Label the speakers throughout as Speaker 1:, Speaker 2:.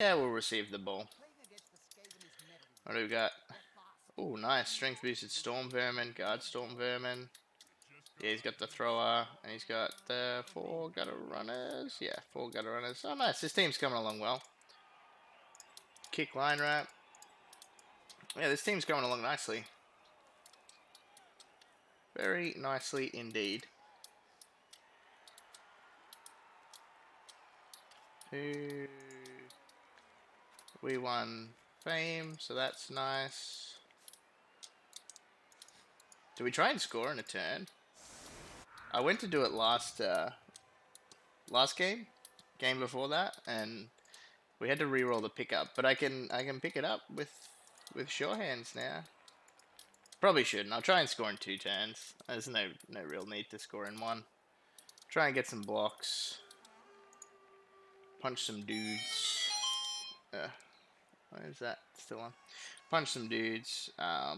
Speaker 1: Yeah, we'll receive the ball. What do we got? Oh, nice. Strength boosted Storm Vermin, Guard Storm Vermin. Yeah, he's got the thrower, and he's got the 4 gutter runners. Yeah, 4 gutter runners. Oh, nice. This team's coming along well. Kick line wrap. Yeah, this team's going along nicely. Very nicely indeed. We won fame, so that's nice. Do we try and score in a turn? I went to do it last game before that, and we had to re-roll the pickup. But I can pick it up with sure hands now. Probably shouldn't. I'll try and score in 2 turns. There's no real need to score in 1. Try and get some blocks. Punch some dudes. Why is that still on? Punch some dudes. I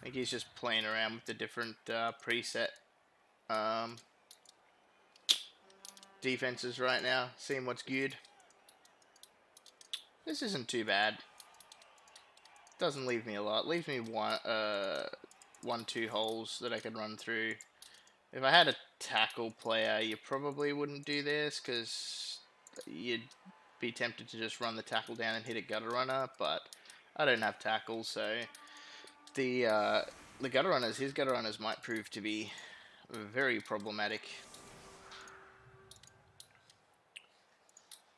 Speaker 1: think he's just playing around with the different preset defenses right now, seeing what's good. This isn't too bad. Doesn't leave me a lot. Leaves me 1-2 holes that I can run through. If I had a tackle player, you probably wouldn't do this because you'd be tempted to just run the tackle down and hit a gutter runner, but I don't have tackle, so the gutter runners, his gutter runners might prove to be very problematic.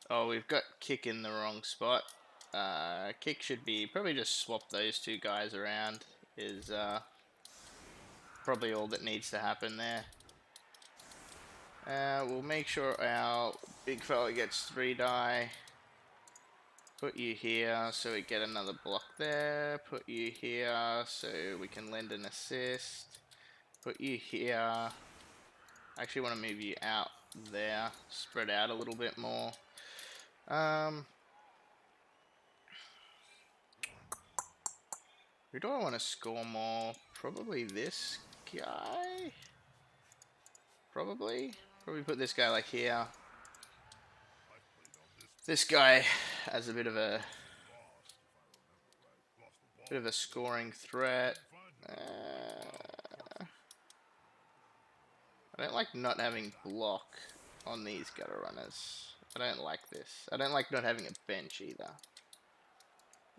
Speaker 1: Oh, we've got Kick in the wrong spot. Kick should be, probably just swap those 2 guys around is probably all that needs to happen there. We'll make sure our big fella gets 3 die. Put you here so we get another block there. Put you here so we can lend an assist. Put you here. I actually want to move you out there. Spread out a little bit more. Who do I want to score more? Probably this guy. Probably put this guy like here. This guy has a bit of a scoring threat. I don't like not having block on these gutter runners. I don't like this. I don't like not having a bench either.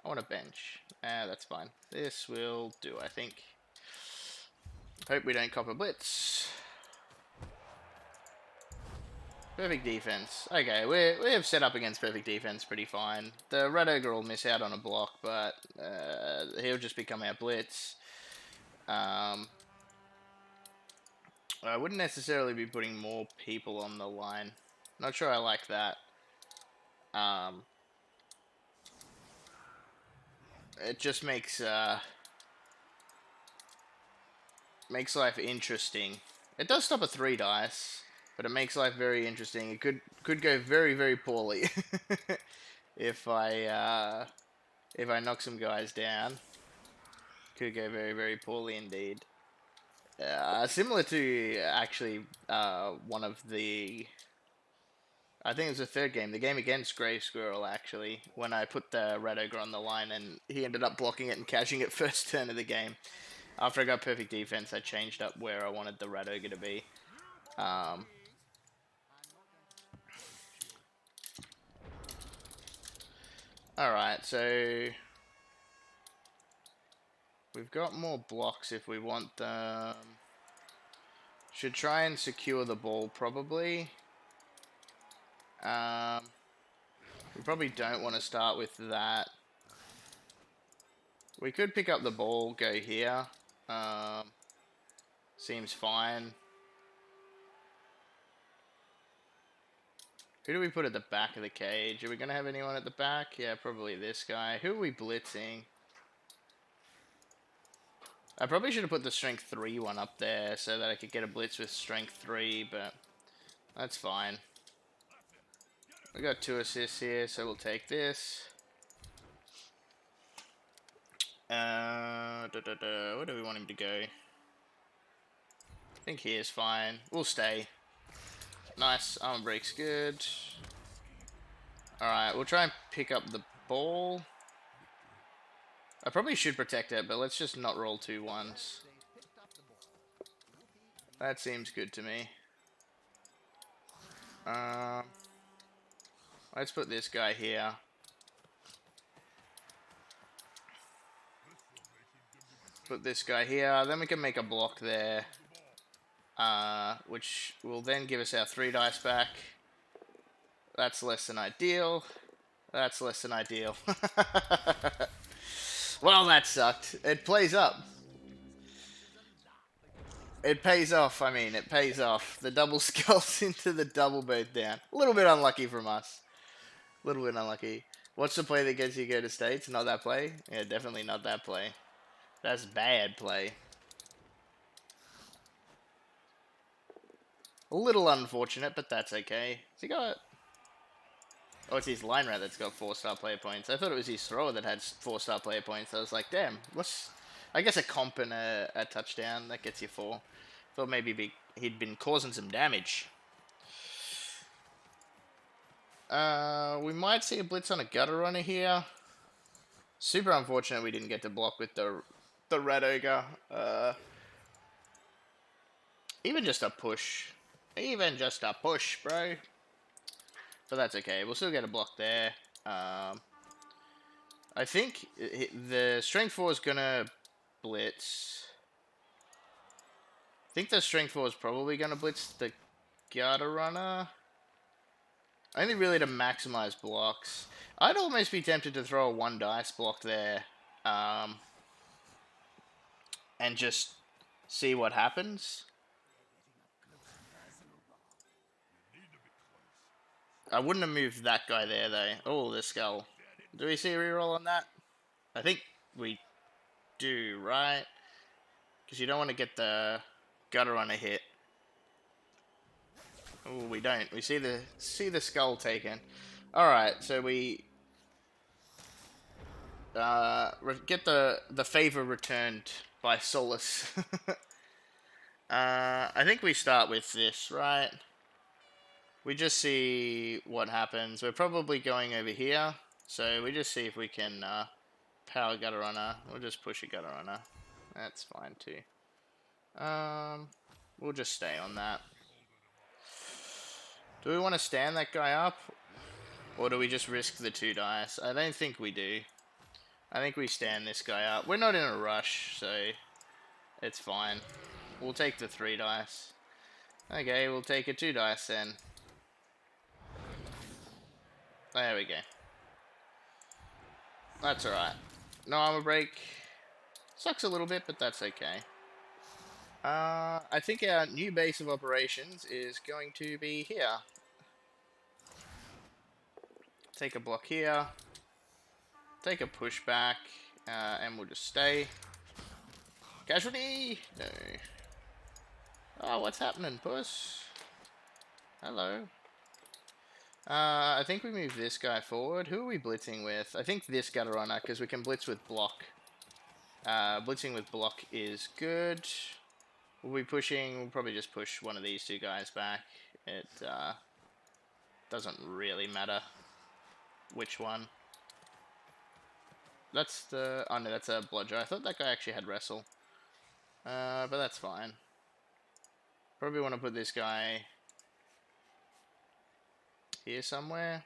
Speaker 1: I want a bench. That's fine. This will do, I think. Hope we don't cop a blitz. Perfect defense. Okay, we have set up against perfect defense pretty fine. The Red Ogre will miss out on a block, but he'll just become our blitz. I wouldn't necessarily be putting more people on the line. Not sure I like that. It just makes life interesting. It does stop a 3 dice, but it makes life very interesting. It could go very, very poorly if I knock some guys down. Could go very, very poorly indeed. Similar to actually one of the, I think it was the 3rd game, the game against Grey Squirrel actually, when I put the Red Ogre on the line and he ended up blocking it and cashing it first turn of the game. After I got perfect defense, I changed up where I wanted the Red Ogre to be. Alright, so we've got more blocks if we want them. Should try and secure the ball probably. We probably don't want to start with that. We could pick up the ball, go here. Seems fine. Who do we put at the back of the cage? Are we going to have anyone at the back? Yeah, probably this guy. Who are we blitzing? I probably should have put the strength 3 one up there so that I could get a blitz with strength 3, but that's fine. We got 2 assists here, so we'll take this. Where do we want him to go? think here's fine. We'll stay. Nice. Armor break's good. Alright, we'll try and pick up the ball. I probably should protect it, but let's just not roll 2 ones. That seems good to me. Let's put this guy here. Put this guy here. Then we can make a block there. Which will then give us our 3 dice back. That's less than ideal. That's less than ideal. Well, that sucked. It plays up. It pays off, I mean, it pays off. The double skulls into the double both down. A little bit unlucky from us. A little bit unlucky. What's the play that gets you to go to States? Not that play? Yeah, definitely not that play. That's bad play. A little unfortunate, but that's okay. Has he got... Oh, it's his line rat that's got 4-star player points. I thought it was his thrower that had 4-star player points. I was like, damn, what's... I guess a comp and a touchdown, that gets you 4. Thought maybe he'd been causing some damage. We might see a blitz on a gutter runner here. Super unfortunate we didn't get to block with the red ogre. Even just a push. Even just a push, bro. But that's okay. We'll still get a block there. I think the strength 4 is gonna blitz. I think the strength 4 is probably gonna blitz the gutter runner. Only really to maximize blocks. I'd almost be tempted to throw a 1 dice block there. And just see what happens. I wouldn't have moved that guy there, though. Oh, the skull. Do we see a reroll on that? I think we do, right? Because you don't want to get the gutter runner hit. Oh, we don't. We see the skull taken. Alright, so we... get the favor returned by Solus. I think we start with this, right? We just see what happens. We're probably going over here. So we just see if we can power gutter runner. We'll just push a gutter runner. That's fine too. We'll just stay on that. Do we want to stand that guy up? Or do we just risk the 2 dice? I don't think we do. I think we stand this guy up. We're not in a rush, so it's fine. We'll take the 3 dice. Okay, we'll take a 2 dice then. There we go. That's alright. No armor break. Sucks a little bit, but that's okay. I think our new base of operations is going to be here. Take a block here. Take a pushback. And we'll just stay. Casualty! No. Oh, what's happening, puss? Hello. I think we move this guy forward. Who are we blitzing with? I think this gutter runner, because we can blitz with block. Blitzing with block is good. We'll be pushing... We'll probably just push one of these 2 guys back. It doesn't really matter which one. That's the... Oh, no, that's a bludger. I thought that guy actually had wrestle. But that's fine. Probably want to put this guy... here somewhere.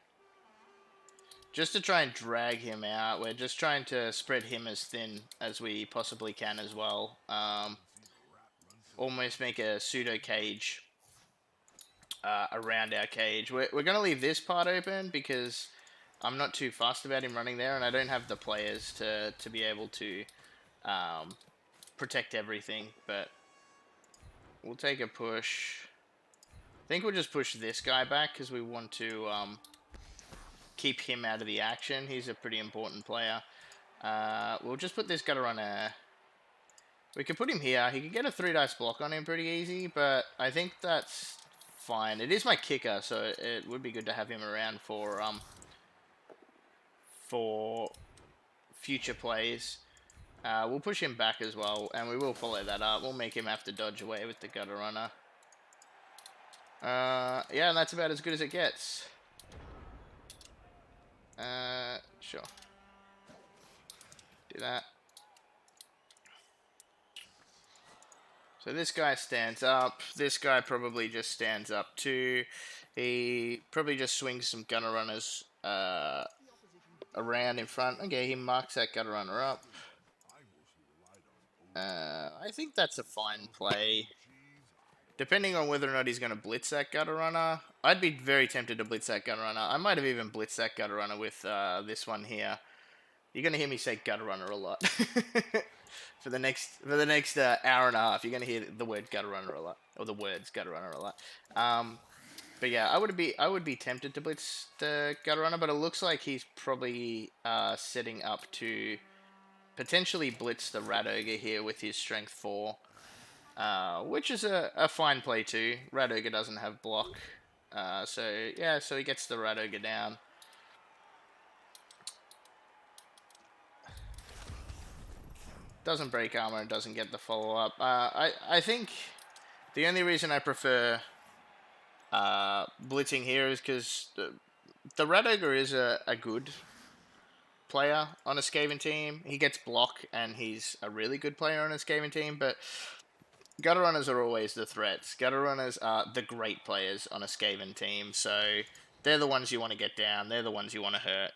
Speaker 1: Just to try and drag him out. We're just trying to spread him as thin as we possibly can as well. Almost make a pseudo cage around our cage. We're going to leave this part open because I'm not too fussed about him running there, and I don't have the players to be able to protect everything. But we'll take a push. I think we'll just push this guy back because we want to keep him out of the action. He's a pretty important player. We'll just put this gutter on a... We could put him here. He could get a 3 dice block on him pretty easy, but I think that's fine. It is my kicker, so it would be good to have him around for future plays. We'll push him back as well, and we will follow that up. We'll make him have to dodge away with the gutter runner. Yeah, and that's about as good as it gets. Sure. Do that. So this guy stands up. This guy probably just stands up too. He probably just swings some gunner runners around in front. Okay, he marks that gutter runner up. I think that's a fine play. Depending on whether or not he's going to blitz that gutter runner. I'd be very tempted to blitz that gutter runner. I might have even blitzed that gutter runner with this one here. You're going to hear me say gutter runner a lot. For the next hour and a half, you're going to hear the word gutter runner a lot. Or the words gutter runner a lot. But yeah, I would be tempted to blitz the gutter runner, but it looks like he's probably setting up to potentially blitz the rat ogre here with his strength 4. Which is a fine play too. Rat ogre doesn't have block. So yeah, so he gets the rat ogre down. Doesn't break armor and doesn't get the follow-up. I think the only reason I prefer blitzing here is because the rat ogre is a good player on a Skaven team. He gets block and he's a really good player on a Skaven team, but gutter runners are always the threats. Gutter runners are the great players on a Skaven team, so they're the ones you want to get down. They're the ones you want to hurt.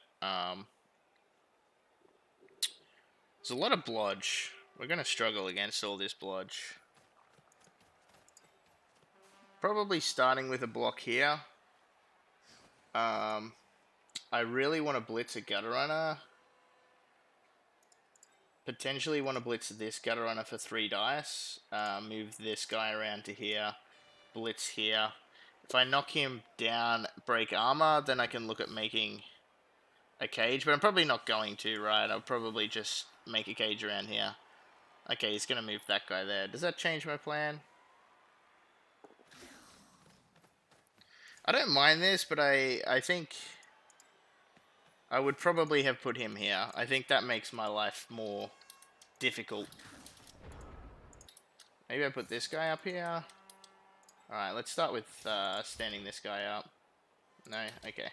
Speaker 1: There's a lot of blodge. We're going to struggle against all this blodge. Probably starting with a block here. I really want to blitz a gutter runner. Potentially want to blitz this gutter runner for 3 dice. Move this guy around to here. Blitz here. If I knock him down, break armor, then I can look at making a cage. But I'm probably not going to, right? I'll probably just make a cage around here. Okay, he's going to move that guy there. Does that change my plan? I don't mind this, but I think I would probably have put him here. I think that makes my life more difficult. Maybe I put this guy up here. Alright, let's start with standing this guy up. No? Okay.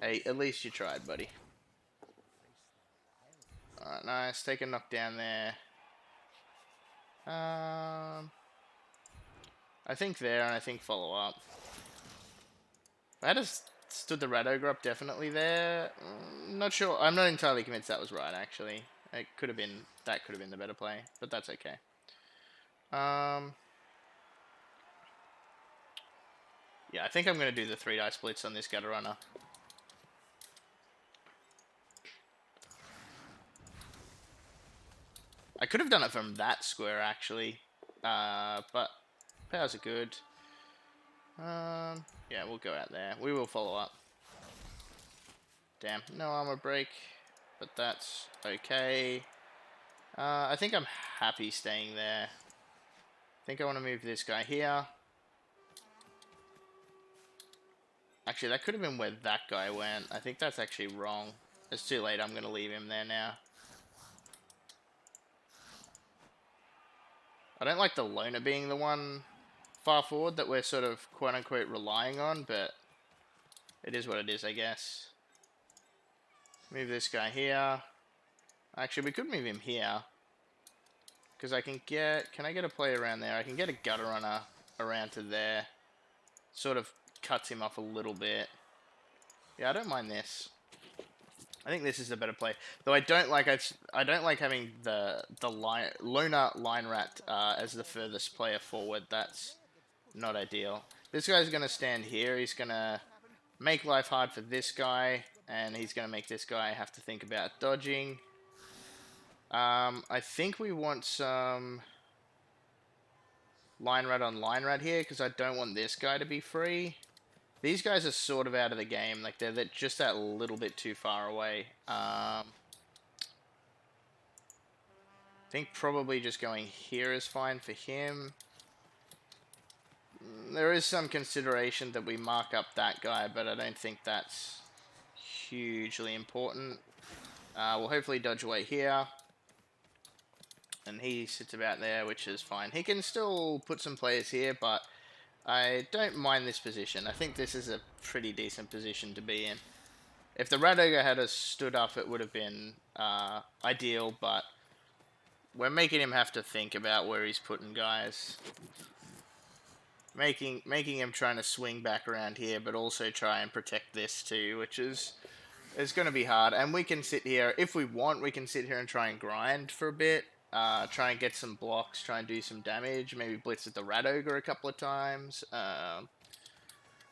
Speaker 1: Hey, at least you tried, buddy. Alright, nice. Take a knockdown there. I think there, and I think follow up. If I had stood the rat ogre up definitely there. Not sure. I'm not entirely convinced that was right, actually. It could have been, that could have been the better play, but that's okay. Yeah, I think I'm going to do the 3 dice blitz on this gutter runner. I could have done it from that square, actually. But powers are good. Yeah, we'll go out there. We will follow up. Damn, no armor break, but that's okay. I think I'm happy staying there. I think I want to move this guy here. Actually, that could have been where that guy went. I think that's actually wrong. It's too late. I'm going to leave him there now. I don't like the loner being the one far forward that we're sort of quote-unquote relying on, but it is what it is, I guess. Move this guy here. Actually, we could move him here. Because I can get... Can I get a play around there? I can get a gutter runner around to there. Sort of cuts him off a little bit. Yeah, I don't mind this. I think this is a better play. Though I don't like having the loner line rat as the furthest player forward. That's not ideal. This guy's going to stand here. He's going to make life hard for this guy. And he's going to make this guy have to think about dodging. I think we want some line rat on line rat here. Because I don't want this guy to be free. These guys are sort of out of the game. Like, they're just that little bit too far away. I think probably just going here is fine for him. There is some consideration that we mark up that guy, but I don't think that's hugely important. We'll hopefully dodge away here. And he sits about there, which is fine. He can still put some players here, but I don't mind this position. I think this is a pretty decent position to be in. If the Rat Ogre had stood up, it would have been ideal, but we're making him have to think about where he's putting guys. Making him trying to swing back around here, but also try and protect this too, which is going to be hard. And we can sit here, if we want, we can sit here and try and grind for a bit. Try and get some blocks, try and do some damage, maybe blitz at the Rat Ogre a couple of times,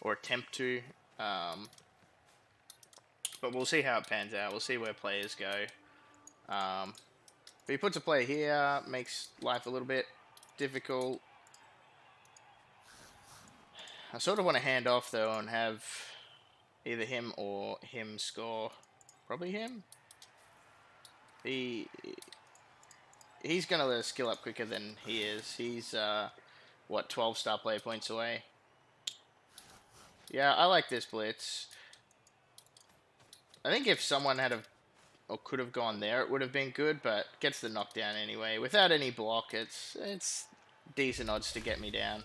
Speaker 1: or attempt to. But we'll see how it pans out. We'll see where players go. If he puts a player here, makes life a little bit difficult. I sort of want to hand off, though, and have either him or him score. Probably him. He's going to let us skill up quicker than he is. He's, what, 12 star player points away. Yeah, I like this blitz. I think if someone had or could have gone there, it would have been good, but gets the knockdown anyway. Without any block, it's decent odds to get me down.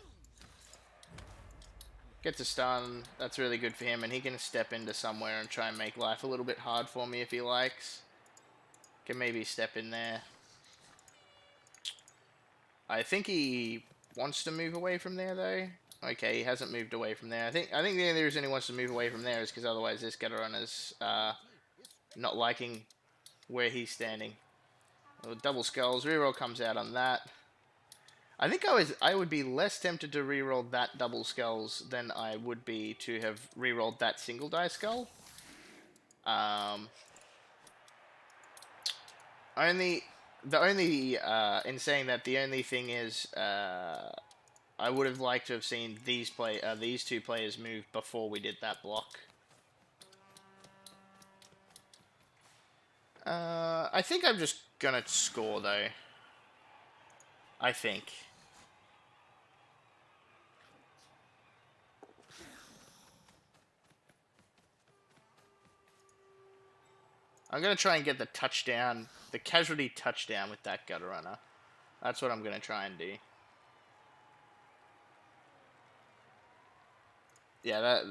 Speaker 1: Gets a stun, that's really good for him, and he can step into somewhere and try and make life a little bit hard for me if he likes. Can maybe step in there. I think he wants to move away from there, though. Okay, he hasn't moved away from there. I think the only reason he wants to move away from there is because otherwise this Gutterunner's not liking where he's standing. Well, double skulls, reroll comes out on that. I think I would be less tempted to reroll that double skulls than I would be to have rerolled that single die skull. In saying that, the only thing is, I would have liked to have seen these two players move before we did that block. I think I'm just gonna score, though. I think. I'm going to try and get the touchdown, the casualty touchdown with that Gutterunner. That's what I'm going to try and do. Yeah,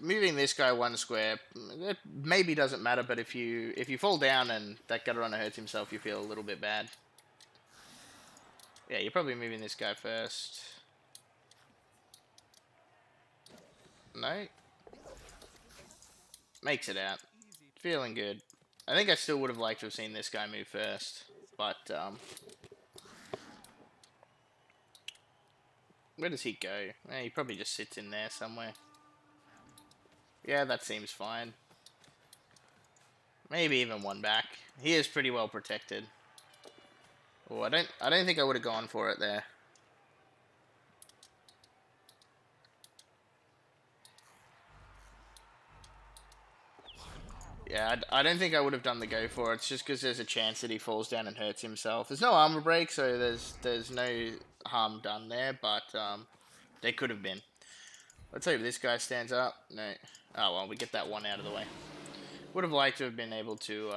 Speaker 1: moving this guy one square, it maybe doesn't matter, but if you fall down and that Gutterunner hurts himself, you feel a little bit bad. Yeah, you're probably moving this guy first. No? Makes it out. Feeling good. I think I still would have liked to have seen this guy move first, but, where does he go? He probably just sits in there somewhere. Yeah, that seems fine. Maybe even one back. He is pretty well protected. Oh, I don't think I would have gone for it there. Yeah, I don't think I would have done the go for it. It's just because there's a chance that he falls down and hurts himself. There's no armor break, so there's no harm done there, but there could have been. Let's hope this guy stands up. No. Oh, well, we get that one out of the way. Would have liked to have been able to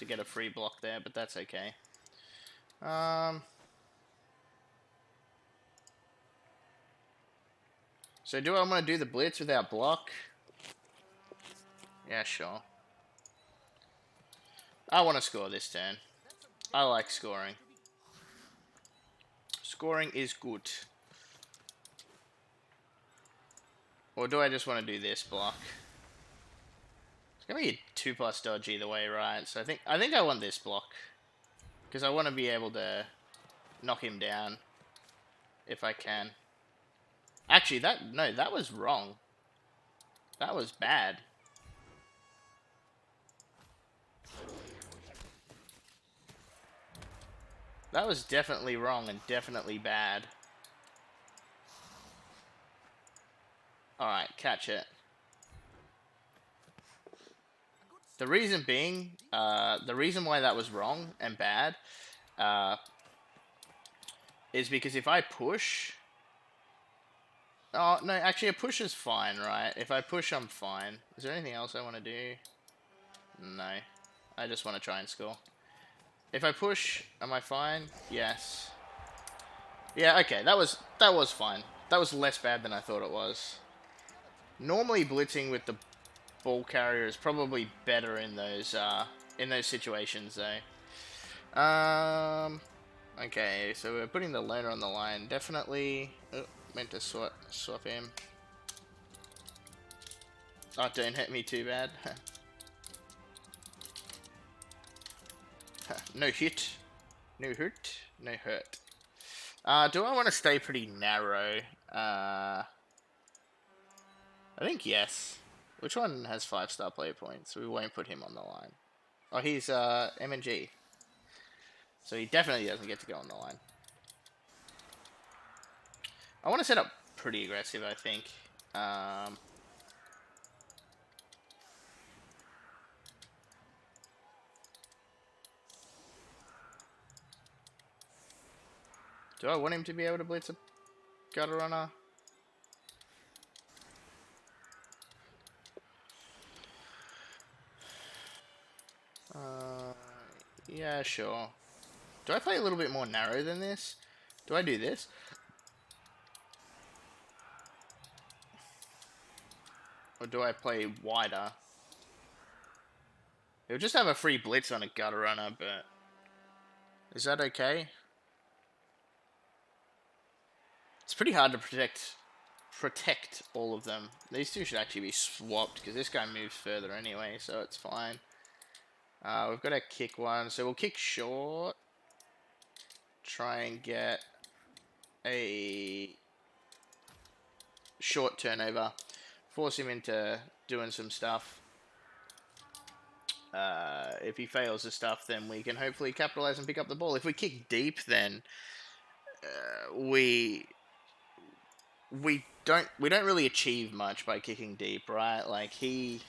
Speaker 1: get a free block there, but that's okay. So do I want to do the blitz without block? Yeah, sure. I want to score this turn. I like scoring. Scoring is good. Or do I just want to do this block? It's going to be a 2+ dodge either way, right? So I think I want this block. Because I want to be able to knock him down if I can. Actually, that was wrong. That was bad. That was definitely wrong and definitely bad. Alright, catch it. The reason being, the reason why that was wrong and bad, is because if I push... Oh, no, actually a push is fine, right? If I push, I'm fine. Is there anything else I want to do? No. I just want to try and score. If I push, am I fine? Yes. Yeah, okay, that was fine. That was less bad than I thought it was. Normally blitzing with the ball carrier is probably better in those situations though. Okay, so we're putting the loner on the line. Definitely meant to swap him. Oh, don't hit me too bad. No hit. No hurt. No hurt. Do I want to stay pretty narrow? I think yes. Which one has 5-star player points? We won't put him on the line. Oh, he's M&G. So he definitely doesn't get to go on the line. I want to set up pretty aggressive, I think. Do I want him to be able to blitz a gutter runner? Yeah, sure. Do I play a little bit more narrow than this? Do I do this? Or do I play wider? He'll just have a free blitz on a gutter runner, but... Is that okay? It's pretty hard to protect all of them. These two should actually be swapped, because this guy moves further anyway, so it's fine. We've got to kick one, so we'll kick short. Try and get a short turnover. Force him into doing some stuff. If he fails the stuff, then we can hopefully capitalize and pick up the ball. If we kick deep, then we don't really achieve much by kicking deep, right? Like, he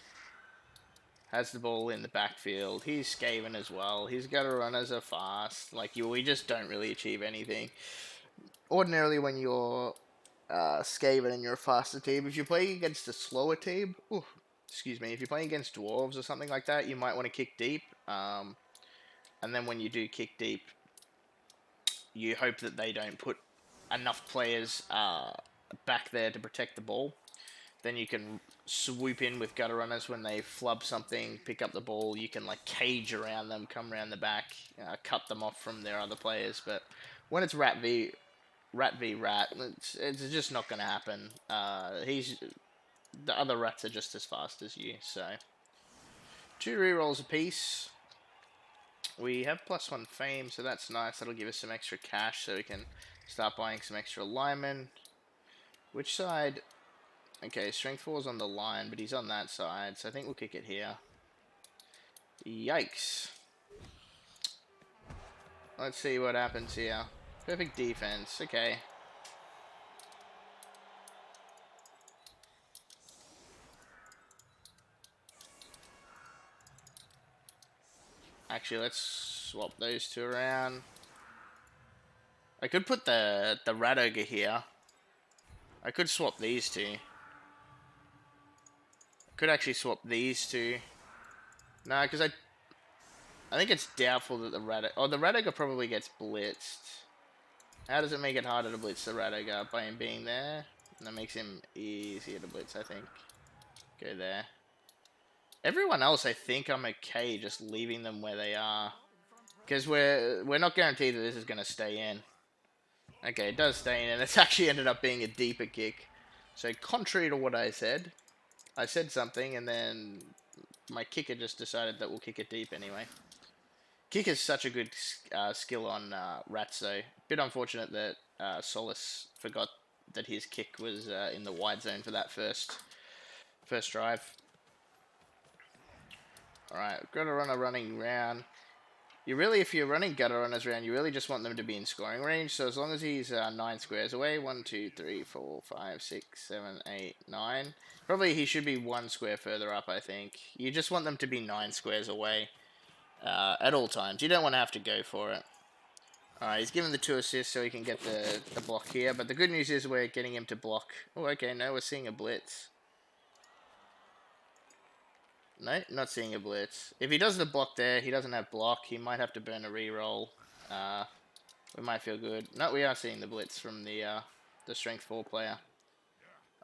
Speaker 1: has the ball in the backfield. He's Skaven as well. His gutter runners are fast. Like, we just don't really achieve anything. Ordinarily, when you're Skaven and you're a faster team, if you're playing against a slower team, excuse me, if you're playing against dwarves or something like that, you might want to kick deep. And then when you do kick deep, you hope that they don't put enough players back there to protect the ball. Then you can swoop in with gutter runners when they flub something, pick up the ball. You can like cage around them, come around the back, cut them off from their other players. But when it's rat v rat, it's just not going to happen. The other rats are just as fast as you. So 2 rerolls apiece. We have +1 fame, so that's nice. That'll give us some extra cash, so we can start buying some extra linemen. Which side? Okay, strength 4 is on the line, but he's on that side, so I think we'll kick it here. Yikes. Let's see what happens here. Perfect defense, okay. Actually, let's swap those two around. I could put the rat ogre here. I could swap these two. Could actually swap these two. No, because I think it's doubtful that the rat... Oh, the rat ogre probably gets blitzed. How does it make it harder to blitz the rat ogre? By him being there? And that makes him easier to blitz, I think. Go there. Everyone else, I think I'm okay just leaving them where they are. Because we're not guaranteed that this is going to stay in. Okay, it does stay in, and it's actually ended up being a deeper kick. So, contrary to what I said something, and then my kicker just decided that we'll kick it deep anyway. Kick is such a good skill on rats, though. Bit unfortunate that Solus forgot that his kick was in the wide zone for that first drive. Alright, got a runner running round. If you're running gutter runners around, you really just want them to be in scoring range. So as long as he's 9 squares away, 1, 2, 3, 4, 5, 6, 7, 8, 9. Probably he should be 1 square further up, I think. You just want them to be 9 squares away at all times. You don't want to have to go for it. Alright, he's given the 2 assists so he can get the block here. But the good news is we're getting him to block. Oh, okay, no, we're seeing a blitz. No, not seeing a blitz. If he does the block there, he doesn't have block. He might have to burn a reroll. We might feel good. No, we are seeing the blitz from the strength 4 player.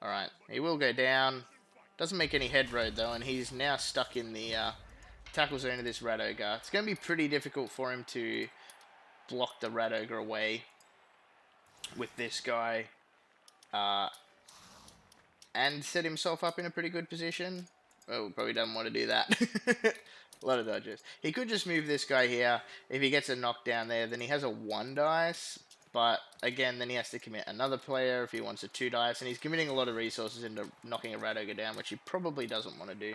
Speaker 1: Alright, he will go down. Doesn't make any head road though, and he's now stuck in the tackle zone of this Rat Ogre. It's going to be pretty difficult for him to block the Rat Ogre away with this guy and set himself up in a pretty good position. Oh, probably doesn't want to do that. A lot of dodges. He could just move this guy here. If he gets a knockdown there, then he has a 1 dice. But, again, then he has to commit another player if he wants a 2 dice. And he's committing a lot of resources into knocking a Rat Ogre down, which he probably doesn't want to do.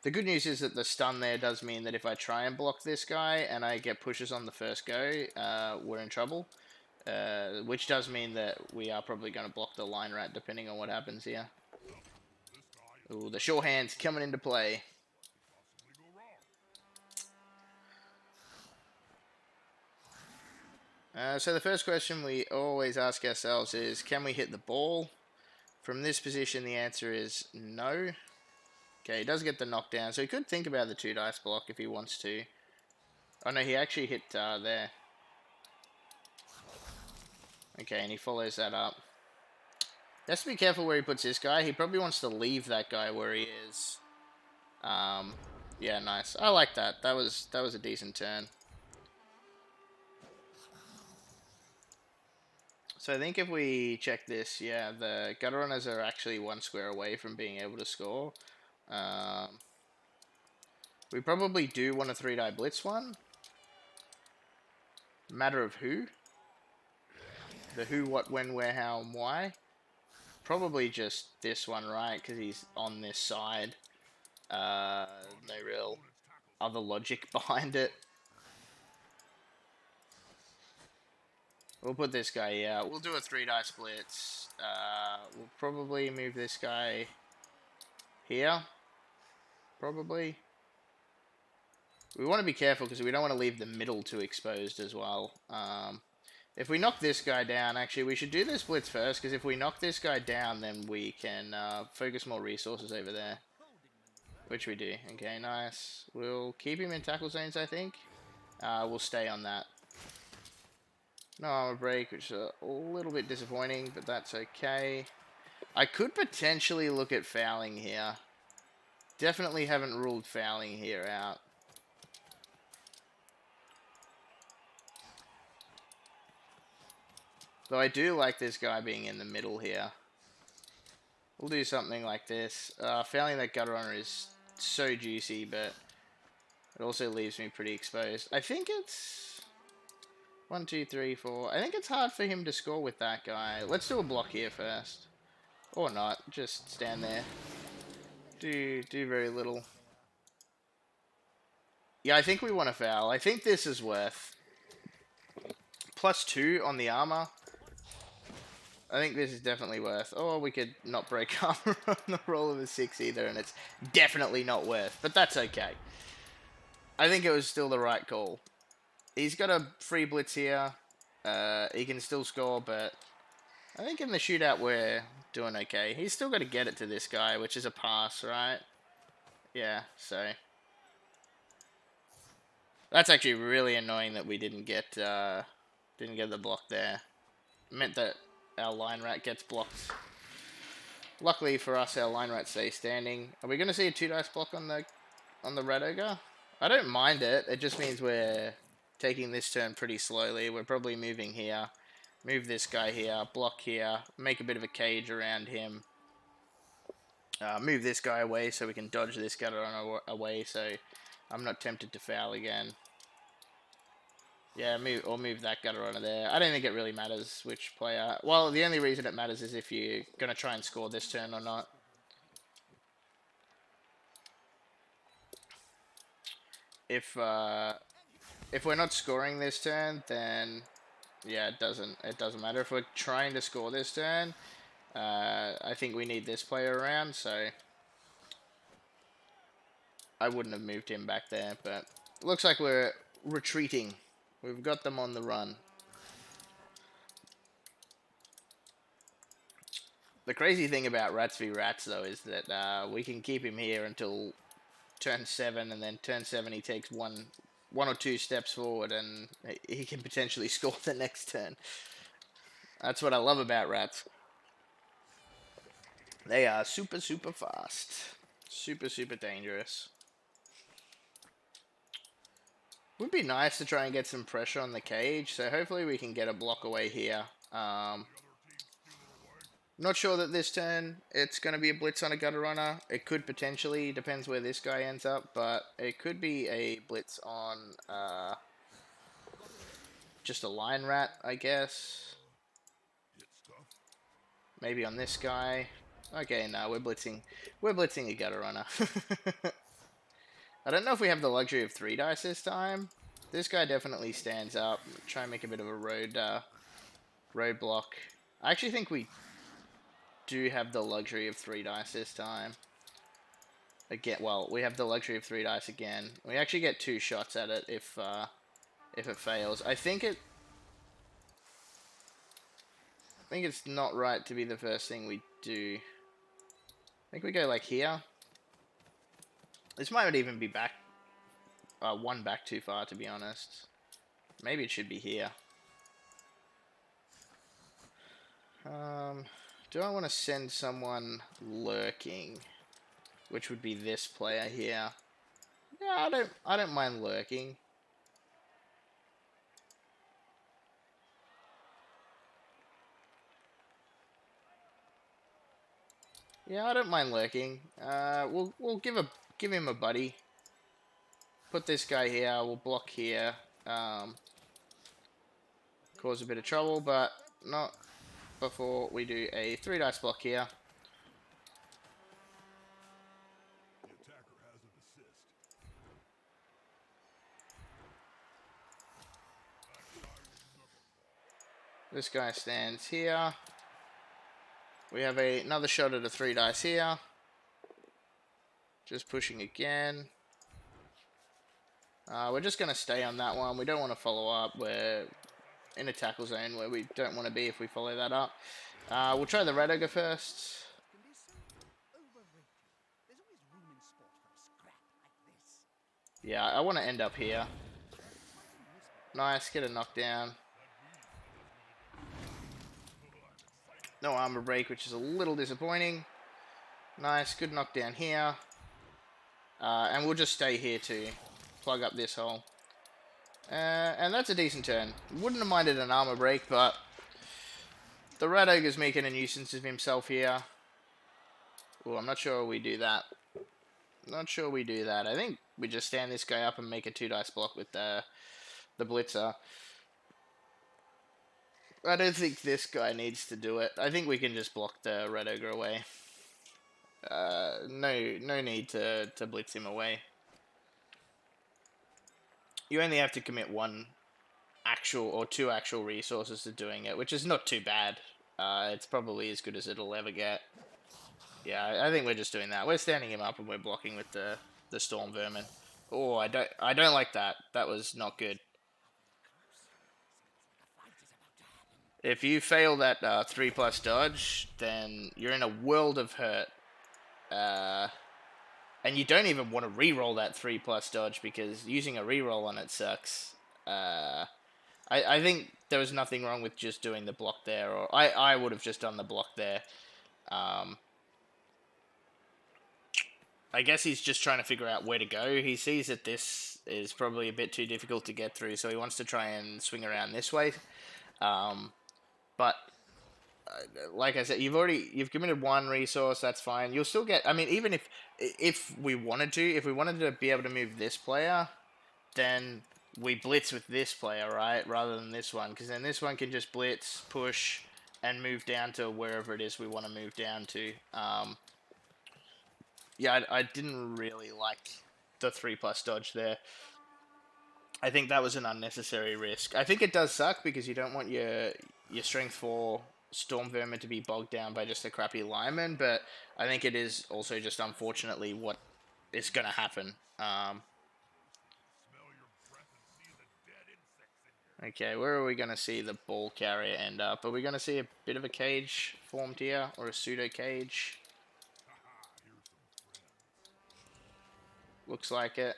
Speaker 1: The good news is that the stun there does mean that if I try and block this guy and I get pushes on the first go, we're in trouble. Which does mean that we are probably going to block the line rat depending on what happens here. Ooh, the sure hand's coming into play. So the first question we always ask ourselves is, can we hit the ball? From this position, the answer is no. Okay, he does get the knockdown, so he could think about the 2 dice block if he wants to. Oh no, he actually hit there. Okay, and he follows that up. He has to be careful where he puts this guy. He probably wants to leave that guy where he is. Yeah, nice. I like that. That was a decent turn. So I think if we check this, yeah, the gutter runners are actually 1 square away from being able to score. We probably do want a 3-die blitz one. Matter of who. The who, what, when, where, how, and why. Probably just this one, right? Because he's on this side. No real other logic behind it. We'll put this guy here. We'll do a 3-die splits. We'll probably move this guy here. Probably. We want to be careful because we don't want to leave the middle too exposed as well. If we knock this guy down, actually, we should do this blitz first, because if we knock this guy down, then we can focus more resources over there. Which we do. Okay, nice. We'll keep him in tackle zones, I think. We'll stay on that. No armor break, which is a little bit disappointing, but that's okay. I could potentially look at fouling here. Definitely haven't ruled fouling here out. Though I do like this guy being in the middle here. We'll do something like this. Fouling that gutter runner is so juicy, but it also leaves me pretty exposed. I think it's 1, 2, 3, 4. I think it's hard for him to score with that guy. Let's do a block here first. Or not. Just stand there. Do very little. Yeah, I think we want to foul. I think this is worth +2 on the armor. I think this is definitely worth. Or we could not break armor on the roll of a 6 either, and it's definitely not worth. But that's okay. I think it was still the right call. He's got a free blitz here. He can still score, but I think in the shootout we're doing okay. He's still got to get it to this guy, which is a pass, right? Yeah, so that's actually really annoying that we didn't get the block there. It meant that our line rat gets blocked. Luckily for us, our line rat stays standing. Are we going to see a 2-dice block on the Rat Ogre? I don't mind it. It just means we're taking this turn pretty slowly. We're probably moving here. Move this guy here. Block here. Make a bit of a cage around him. Move this guy away so we can dodge this gutter runner away so I'm not tempted to foul again. Yeah, move that gutter runner there. I don't think it really matters which player. Well, the only reason it matters is if you're going to try and score this turn or not. If we're not scoring this turn, then yeah, it doesn't matter. If we're trying to score this turn, I think we need this player around, so I wouldn't have moved him back there, but it looks like we're retreating. We've got them on the run. The crazy thing about Rats v Rats, though, is that we can keep him here until turn 7, and then turn 7 he takes one or two steps forward, and he can potentially score the next turn. That's what I love about Rats. They are super, super fast. Super, super dangerous. Would be nice to try and get some pressure on the cage, so hopefully we can get a block away here. Not sure that this turn it's going to be a blitz on a gutter runner. It could potentially, depends where this guy ends up, but it could be a blitz on just a line rat, I guess. Maybe on this guy. Okay, no, we're blitzing a gutter runner. I don't know if we have the luxury of 3 dice this time. This guy definitely stands up. Try and make a bit of a roadblock. I actually think we do have the luxury of 3 dice this time. Again, well, we have the luxury of 3 dice again. We actually get 2 shots at it if it fails. I think it's not right to be the first thing we do. I think we go like here. This might not even be back. One back too far, to be honest. Maybe it should be here. Do I want to send someone lurking? Which would be this player here. Yeah, I don't mind lurking. Yeah, I don't mind lurking. We'll give him a buddy. Put this guy here. We'll block here. Cause a bit of trouble, but not before we do a 3 dice block here. This guy stands here. We have another shot at a 3 dice here. Just pushing again. We're just going to stay on that one. We don't want to follow up. We're in a tackle zone where we don't want to be if we follow that up. We'll try the Red Ogre first. Yeah, I want to end up here. Nice, get a knockdown. No armor break, which is a little disappointing. Nice, good knockdown here. And we'll just stay here to plug up this hole. And that's a decent turn. Wouldn't have minded an armor break, but the Rat Ogre's making a nuisance of himself here. Oh, I'm not sure we do that. Not sure we do that. I think we just stand this guy up and make a 2 dice block with the blitzer. I don't think this guy needs to do it. I think we can just block the Red Ogre away. No need to blitz him away. You only have to commit 1 actual or 2 actual resources to doing it, which is not too bad. It's probably as good as it'll ever get. Yeah, I think we're just doing that. We're standing him up and we're blocking with the Storm Vermin. Oh, I don't like that. That was not good. If you fail that 3+ dodge, then you're in a world of hurt. And you don't even want to re-roll that 3+ dodge because using a re-roll on it sucks. I think there was nothing wrong with just doing the block there, or I would have just done the block there. I guess he's just trying to figure out where to go. He sees that this is probably a bit too difficult to get through, so he wants to try and swing around this way. But like I said, you've committed 1 resource. That's fine. You'll still get. I mean, even if we wanted to be able to move this player, then we blitz with this player, right, rather than this one, because then this one can just blitz, push, and move down to wherever it is we want to move down to. Yeah, I didn't really like the 3+ dodge there. I think that was an unnecessary risk. I think it does suck because you don't want your strength 4 Storm Vermin to be bogged down by just a crappy lineman, but I think it is also just unfortunately what is going to happen. Okay, where are we going to see the ball carrier end up? Are we going to see a bit of a cage formed here, or a pseudo cage? Looks like it.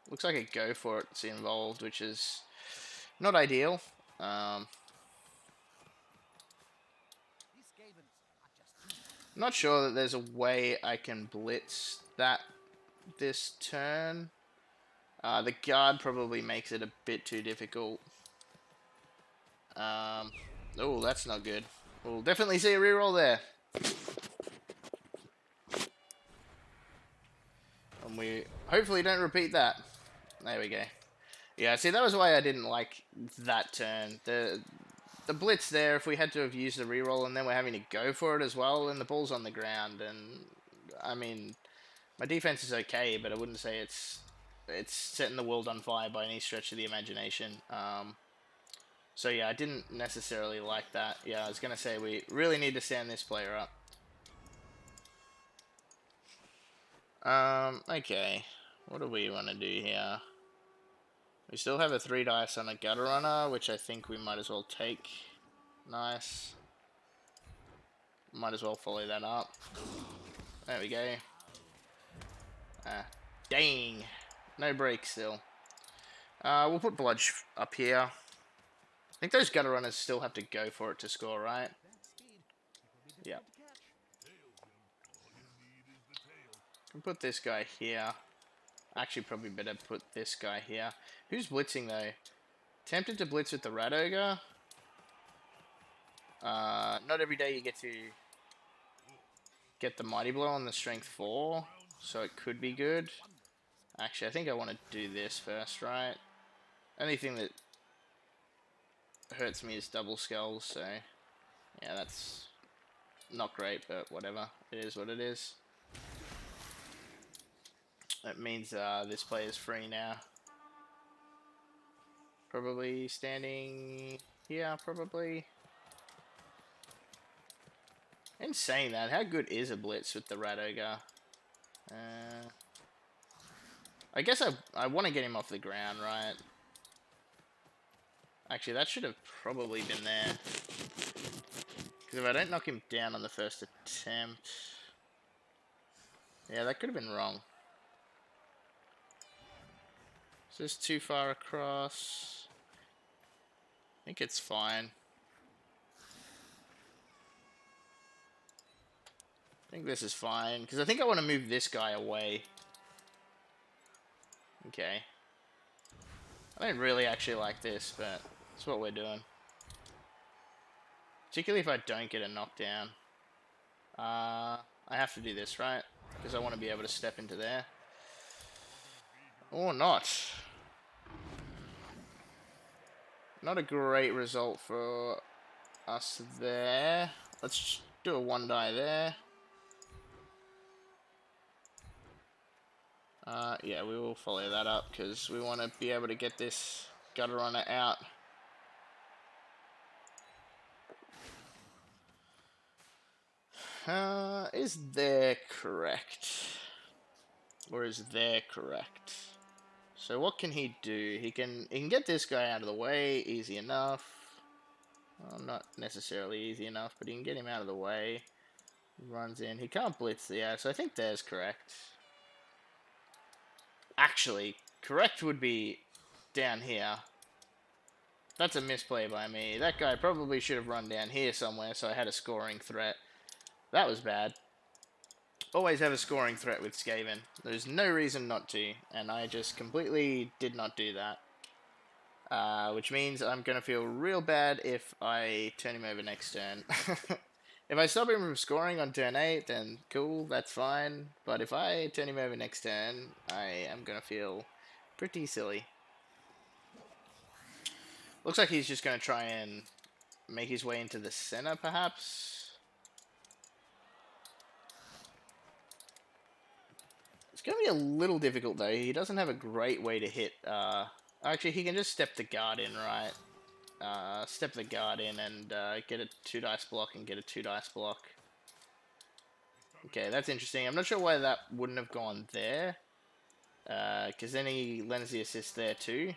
Speaker 1: Looks like a go for it's involved, which is not ideal. Not sure that there's a way I can blitz that this turn. The guard probably makes it a bit too difficult. Oh, that's not good. We'll definitely see a reroll there. And we hopefully don't repeat that. There we go. Yeah, see, that was why I didn't like that turn. The blitz there, if we had to have used the reroll and then we're having to go for it as well, and the ball's on the ground, and I mean, my defense is okay, but I wouldn't say it's setting the world on fire by any stretch of the imagination. So yeah, I didn't necessarily like that. Yeah, I was going to say we really need to stand this player up. Okay. What do we want to do here? We still have a 3 dice on a gutter runner, which I think we might as well take. Nice. Might as well follow that up. There we go. Dang. No break still. We'll put Bludge up here. I think those gutter runners still have to go for it to score, right? Yep. Can put this guy here. Actually, probably better put this guy here. Who's blitzing, though? Tempted to blitz with the Rat Ogre. Not every day you get to get the Mighty Blow on the Strength 4, so it could be good. Actually, I think I want to do this first, right? Only thing that hurts me is double skulls, so yeah, that's not great, but whatever. It is what it is. That means this player is free now. Probably standing here, probably. In saying that, how good is a blitz with the Rat Ogre? I guess I want to get him off the ground, right? Actually, that should have probably been there. Because if I don't knock him down on the first attempt... Yeah, that could have been wrong. Is this too far across? I think it's fine. I think this is fine, because I think I want to move this guy away. Okay. I don't really actually like this, but that's what we're doing. Particularly if I don't get a knockdown. I have to do this, right? Because I want to be able to step into there. Or not. Not a great result for us there. Let's do a 1 die there. Yeah, we will follow that up because we want to be able to get this gutter runner out. Is there correct? Or is there correct? So what can he do? He can get this guy out of the way, easy enough. Well, not necessarily easy enough, but he can get him out of the way. Runs in. He can't blitz, yeah, so I think there's correct. Actually, correct would be down here. That's a misplay by me. That guy probably should have run down here somewhere, so I had a scoring threat. That was bad. Always have a scoring threat with Skaven. There's no reason not to, and I just completely did not do that. Which means I'm going to feel real bad if I turn him over next turn. If I stop him from scoring on turn 8, then cool, that's fine. But if I turn him over next turn, I am going to feel pretty silly. Looks like he's just going to try and make his way into the center, perhaps. It's going to be a little difficult, though. He doesn't have a great way to hit. Actually, he can just step the guard in, right? Step the guard in and get a 2 dice block and get a 2 dice block. Okay, that's interesting. I'm not sure why that wouldn't have gone there. Because then he lends the assist there too.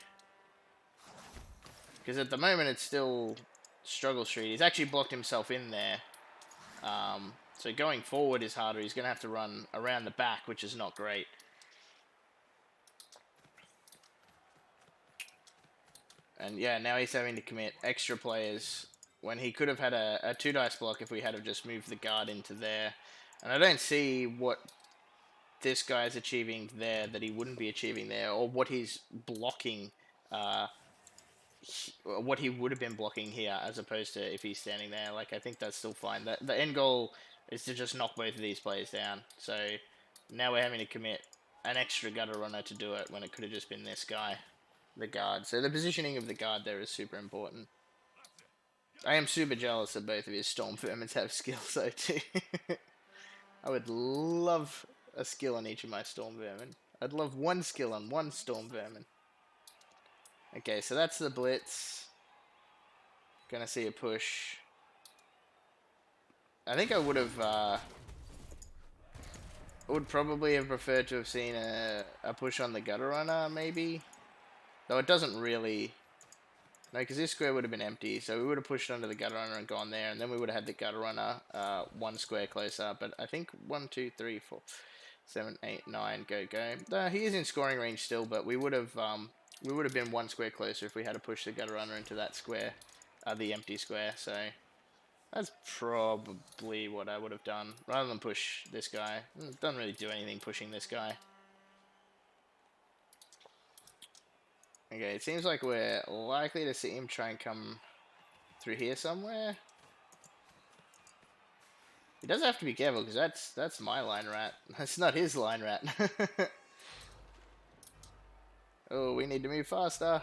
Speaker 1: Because at the moment it's still struggle street. He's actually blocked himself in there. So going forward is harder. He's going to have to run around the back, which is not great. And yeah, now he's having to commit extra players when he could have had a 2 dice block if we had have just moved the guard into there. And I don't see what this guy is achieving there that he wouldn't be achieving there, or what he's blocking, what he would have been blocking here, as opposed to if he's standing there. Like, I think that's still fine. The end goal is to just knock both of these players down. So now we're having to commit an extra gutter runner to do it when it could have just been this guy, the guard. So the positioning of the guard there is super important. I am super jealous that both of his Storm Vermins have skills though too. I would love a skill on each of my Storm Vermin. I'd love one skill on one Storm Vermin. Okay, so that's the blitz. Gonna see a push. I think I would have, would probably have preferred to have seen a push on the gutter runner, maybe. Though it doesn't really... No, because this square would have been empty, so we would have pushed under the gutter runner and gone there, and then we would have had the gutter runner 1 square closer. But I think 1, 2, 3, 4, 7, 8, 9, go. He is in scoring range still, but we would have been 1 square closer if we had to push the gutter runner into that square, the empty square. So that's probably what I would have done, rather than push this guy. Doesn't really do anything pushing this guy. Okay, it seems like we're likely to see him try and come through here somewhere. He does have to be careful, because that's my line rat. That's not his line rat. Oh, we need to move faster.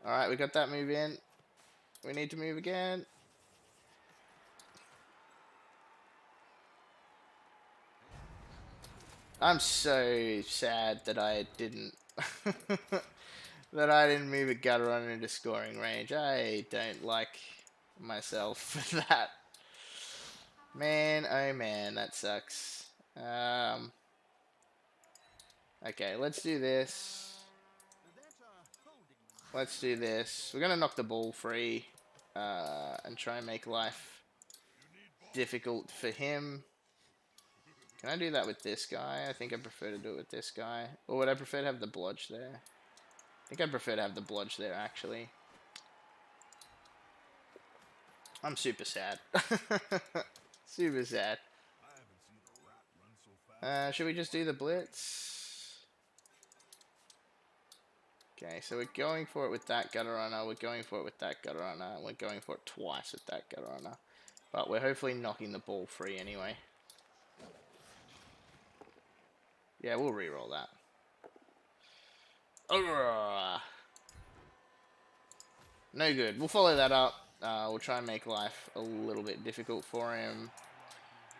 Speaker 1: Alright, we got that move in. We need to move again. I'm so sad that I didn't move a gutter runner into scoring range. I don't like myself for that. Man, oh man, that sucks. Okay, let's do this. Let's do this. We're gonna knock the ball free and try and make life difficult for him. Can I do that with this guy? I think I prefer to do it with this guy. Or would I prefer to have the blodge there? I think I'd prefer to have the blodge there, actually. I'm super sad. Super sad. Should we just do the blitz? Okay, so we're going for it with that gutter runner. We're going for it with that gutter runner. We're going for it twice with that gutter runner. But we're hopefully knocking the ball free anyway. Yeah, we'll re-roll that. No good. We'll follow that up. We'll try and make life a little bit difficult for him.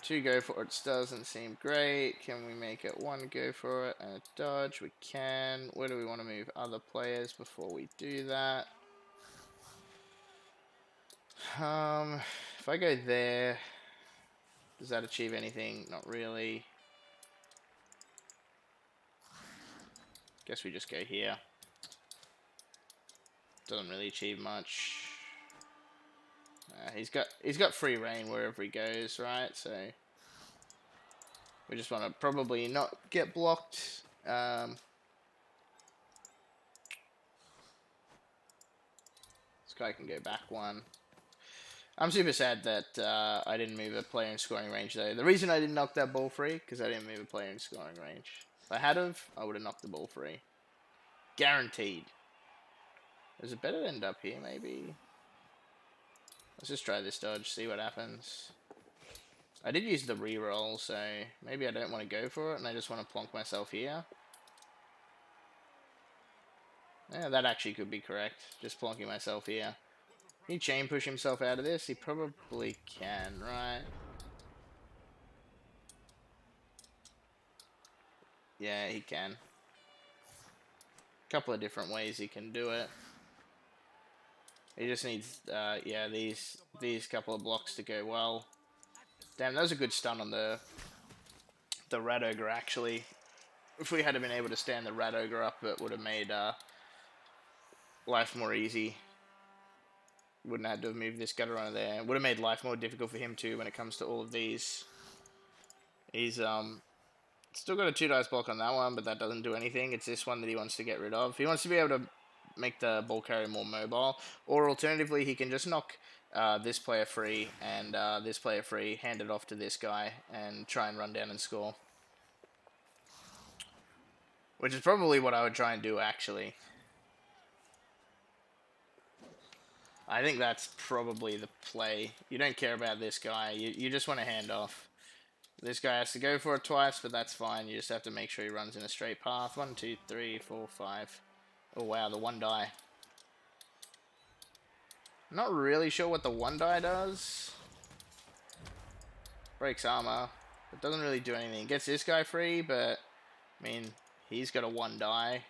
Speaker 1: 2 go for it doesn't seem great. Can we make it 1 go for it and a dodge? We can. Where do we want to move other players before we do that? If I go there, does that achieve anything? Not really. Guess we just go here. Doesn't really achieve much. He's got free reign wherever he goes, right? So we just want to probably not get blocked. This guy can go back 1. I'm super sad that I didn't move a player in scoring range though. The reason I didn't knock that ball free, because I didn't move a player in scoring range. If I had have, I would have knocked the ball free. Guaranteed. Is it better to end up here, maybe? Let's just try this dodge, see what happens. I did use the reroll, so maybe I don't want to go for it, and I just want to plonk myself here. Yeah, that actually could be correct. Just plonking myself here. Can he chain push himself out of this? He probably can, right? Yeah, he can. A couple of different ways he can do it. He just needs, yeah, these couple of blocks to go well. Damn, that was a good stun on the Rat Ogre, actually. If we had been able to stand the Rat Ogre up, it would have made life more easy. Wouldn't have to have moved this gutter runner there. Would have made life more difficult for him too when it comes to all of these. He's still got a 2 dice block on that one, but that doesn't do anything. It's this one that he wants to get rid of. He wants to be able to make the ball carrier more mobile, or alternatively, he can just knock this player free and this player free, hand it off to this guy, and try and run down and score. Which is probably what I would try and do, actually. I think that's probably the play. You don't care about this guy. You just want to hand off. This guy has to go for it twice, but that's fine. You just have to make sure he runs in a straight path. 1, 2, 3, 4, 5. Oh, wow, the 1 die. I'm not really sure what the 1 die does. Breaks armor. It doesn't really do anything. It gets this guy free, but, I mean, he's got a 1 die.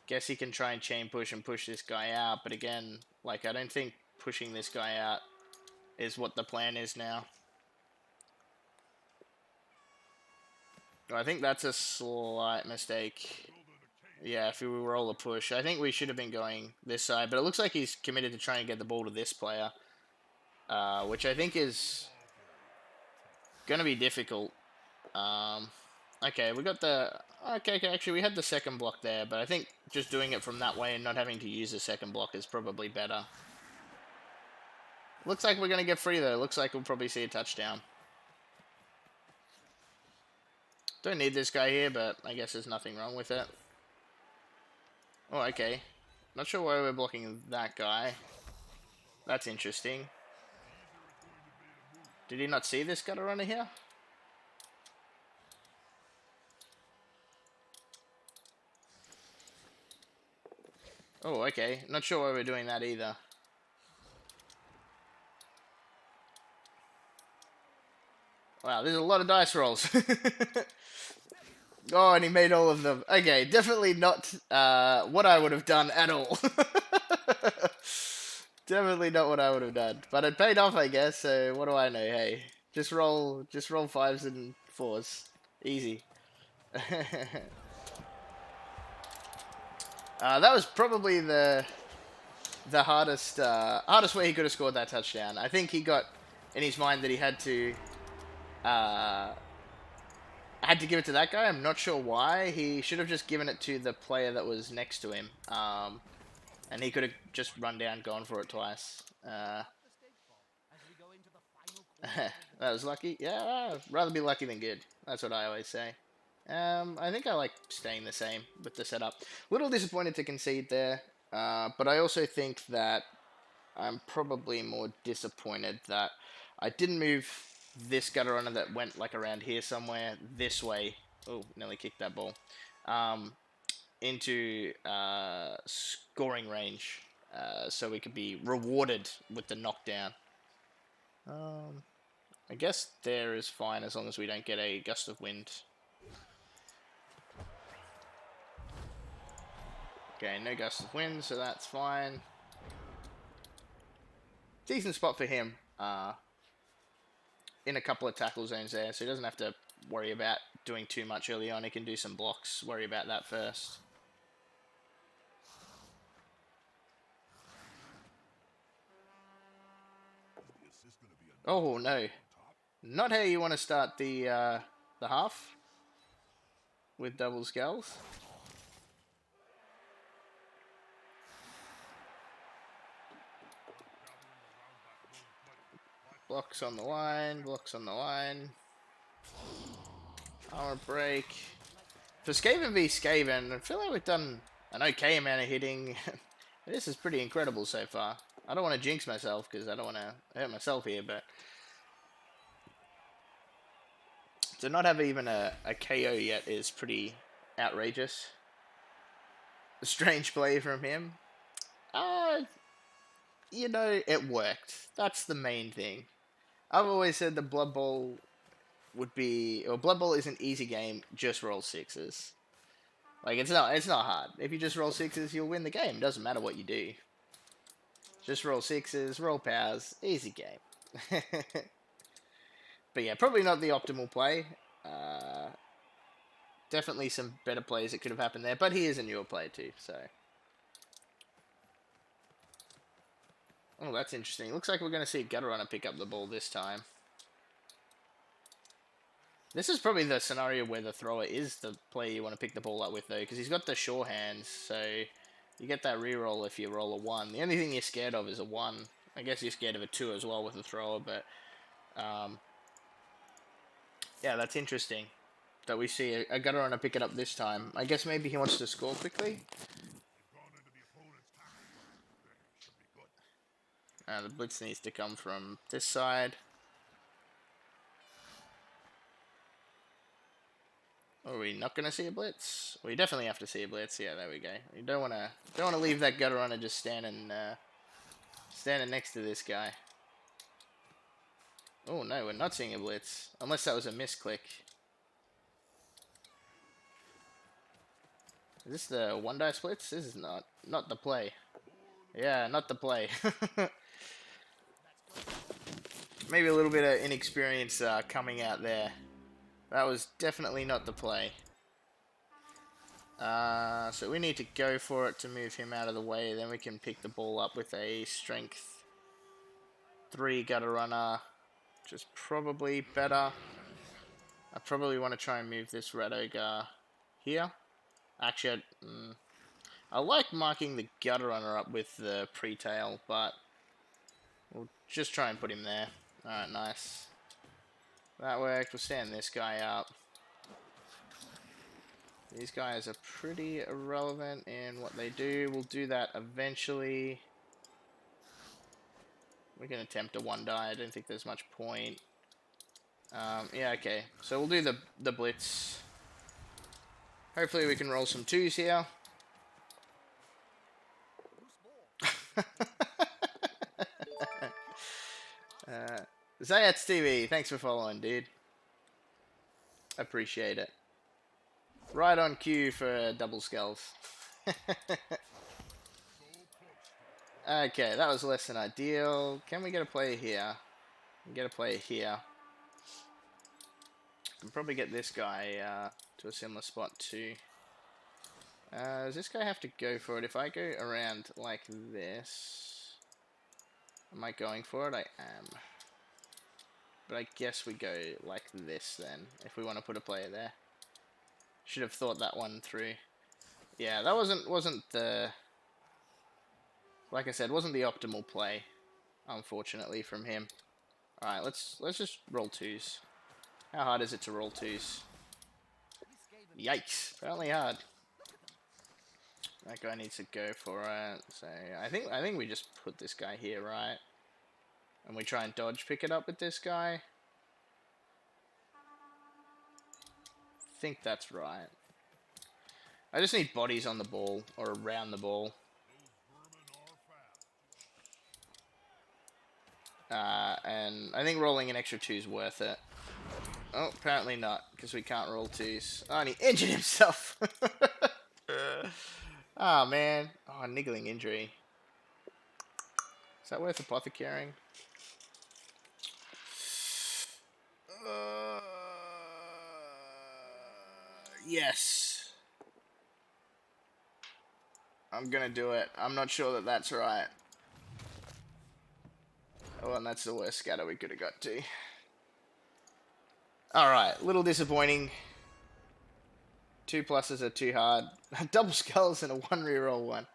Speaker 1: Guess he can try and chain push and push this guy out, but again, like, I don't think pushing this guy out is what the plan is now. I think that's a slight mistake. Yeah, if we roll a push. I think we should have been going this side, but it looks like he's committed to trying to get the ball to this player, which I think is going to be difficult. Okay, we got the... Okay, actually, we had the second block there, but I think just doing it from that way and not having to use the second block is probably better. Looks like we're going to get free, though. Looks like we'll probably see a touchdown. Don't need this guy here, but I guess there's nothing wrong with it. Oh, okay. Not sure why we're blocking that guy. That's interesting. Did he not see this gutter runner here? Oh, okay. Not sure why we're doing that either. Wow, there's a lot of dice rolls. Oh, and he made all of them. Okay, definitely not what I would have done at all. Definitely not what I would have done. But it paid off, I guess, so what do I know? Hey, just roll 5s and 4s. Easy. That was probably the hardest way he could have scored that touchdown. I think he got in his mind that he had to give it to that guy. I'm not sure why. He should have just given it to the player that was next to him. And he could have just run down, gone for it twice. That was lucky. Yeah, rather be lucky than good. That's what I always say. I think I like staying the same with the setup. Little disappointed to concede there, but I also think that I'm probably more disappointed that I didn't move this gutter runner that went like around here somewhere this way. Oh, nearly kicked that ball. Into scoring range, so we could be rewarded with the knockdown. I guess there is fine as long as we don't get a gust of wind. Okay, no gust of wind, so that's fine. Decent spot for him. In a couple of tackle zones there, so he doesn't have to worry about doing too much early on. He can do some blocks, worry about that first. Oh, no. Not how you want to start the half with double skulls. Blocks on the line, blocks on the line. Armor break. For Skaven v Skaven, I feel like we've done an okay amount of hitting. This is pretty incredible so far. I don't want to jinx myself because I don't want to hurt myself here, but to not have even a KO yet is pretty outrageous. A strange play from him. You know, it worked. That's the main thing. I've always said the Blood Bowl would be, or Blood Bowl is an easy game. Just roll 6s. Like it's not hard. If you just roll 6s, you'll win the game. It doesn't matter what you do. Just roll 6s, roll powers, easy game. But yeah, probably not the optimal play. Definitely some better plays that could have happened there, but he is a newer player too, so Oh, that's interesting. Looks like we're going to see a gutter runner pick up the ball this time. This is probably the scenario where the thrower is the player you want to pick the ball up with, though, because he's got the sure hands, so you get that reroll if you roll a 1. The only thing you're scared of is a 1. I guess you're scared of a 2 as well with the thrower, but yeah, that's interesting that we see a gutter runner pick it up this time. I guess maybe he wants to score quickly. The blitz needs to come from this side. Are we not going to see a blitz? We definitely have to see a blitz. Yeah, there we go. You don't want to leave that gutter runner just standing next to this guy. Oh no, we're not seeing a blitz unless that was a misclick. Is this the 1 dice blitz? This is not the play. Yeah, not the play. Maybe a little bit of inexperience coming out there. That was definitely not the play. So we need to go for it to move him out of the way. Then we can pick the ball up with a strength 3 gutter runner, which is probably better. I probably want to try and move this red ogre here. Actually, I like marking the gutter runner up with the pre-tail, but we'll just try and put him there. Alright, nice. That worked. We'll stand this guy up. These guys are pretty irrelevant in what they do. We'll do that eventually. We can attempt a 1 die. I don't think there's much point. Yeah, okay. So we'll do the blitz. Hopefully we can roll some 2s here. Zayats TV, thanks for following, dude. Appreciate it. Right on cue for double skulls. Okay, that was less than ideal. Can we get a player here? We can get a player here. Can probably get this guy to a similar spot too. Does this guy have to go for it? If I go around like this, am I going for it? I am. But I guess we go like this then, if we want to put a player there. Should have thought that one through. Yeah, that wasn't the, like I said, wasn't the optimal play, unfortunately, from him. Alright, let's just roll 2s. How hard is it to roll 2s? Yikes, apparently hard. That guy needs to go for it. So I think we just put this guy here, right? And we try and dodge pick it up with this guy. I think that's right. I just need bodies on the ball, or around the ball. And I think rolling an extra 2 is worth it. Oh, apparently not, because we can't roll 2s. Oh, and he injured himself! Oh, man. Oh, niggling injury. Is that worth apothecaring? Yes. I'm gonna do it. I'm not sure that that's right. Oh, and that's the worst scatter we could have got to. Alright, little disappointing. 2 pluses are too hard. Double skulls and a 1 reroll 1.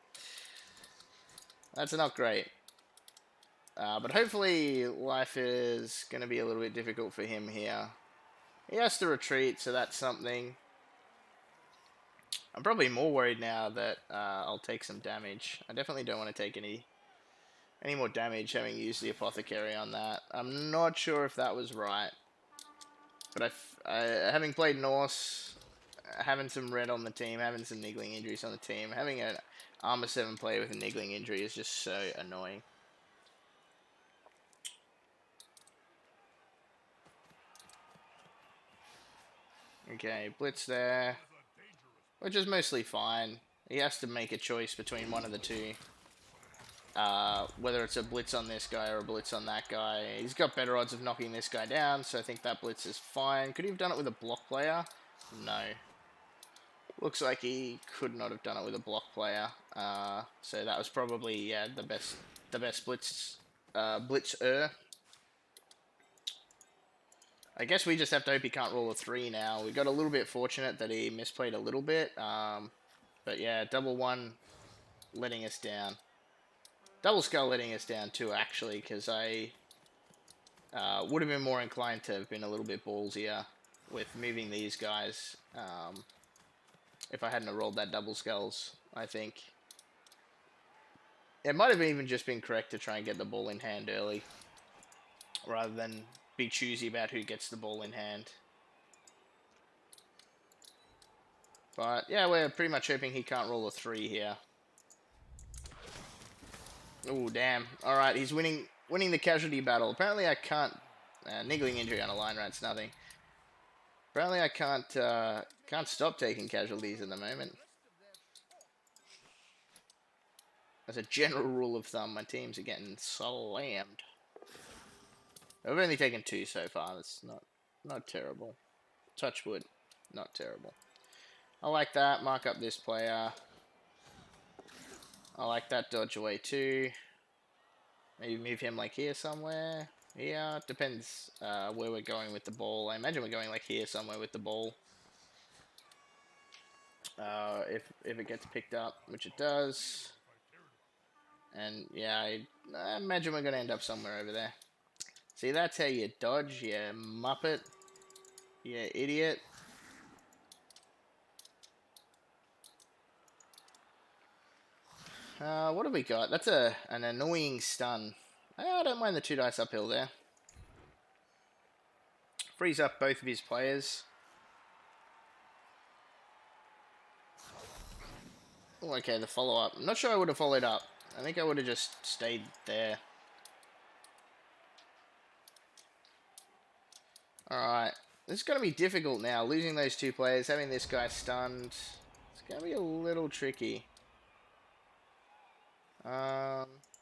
Speaker 1: That's not great. But hopefully life is going to be a little bit difficult for him here. He has to retreat, so that's something. I'm probably more worried now that I'll take some damage. I definitely don't want to take any more damage having used the apothecary on that. I'm not sure if that was right. But having played Norse, having some red on the team, having some niggling injuries on the team, having an armor 7 player with a niggling injury is just so annoying. Okay, blitz there, which is mostly fine. He has to make a choice between one of the two. Whether it's a blitz on this guy or a blitz on that guy. He's got better odds of knocking this guy down, so I think that blitz is fine. Could he have done it with a block player? No. Looks like he could not have done it with a block player. So that was probably the best blitzer. I guess we just have to hope he can't roll a 3 now. We got a little bit fortunate that he misplayed a little bit. But yeah, double one letting us down. Double skull letting us down too, actually, because I would have been more inclined to have been a little bit ballsier with moving these guys. If I hadn't have rolled that double skulls, I think. It might have even just been correct to try and get the ball in hand early, rather than be choosy about who gets the ball in hand. But yeah, we're pretty much hoping he can't roll a 3 here. Oh, damn. Alright, he's winning the casualty battle. Apparently I can't... niggling injury on a line rat's nothing. Apparently I can't stop taking casualties at the moment. As a general rule of thumb, my teams are getting slammed. I've only taken 2 so far. That's not terrible. Touch wood. Not terrible. I like that. Mark up this player. I like that. Dodge away too. Maybe move him like here somewhere. Yeah, depends where we're going with the ball. I imagine we're going like here somewhere with the ball. If it gets picked up, which it does. And yeah, I imagine we're going to end up somewhere over there. See, that's how you dodge, you muppet. You idiot. What have we got? That's an annoying stun. I don't mind the 2 dice uphill there. Frees up both of his players. Oh, okay, the follow-up. I'm not sure I would have followed up. I think I would have just stayed there. Alright. This is going to be difficult now. Losing those 2 players, having this guy stunned. It's going to be a little tricky.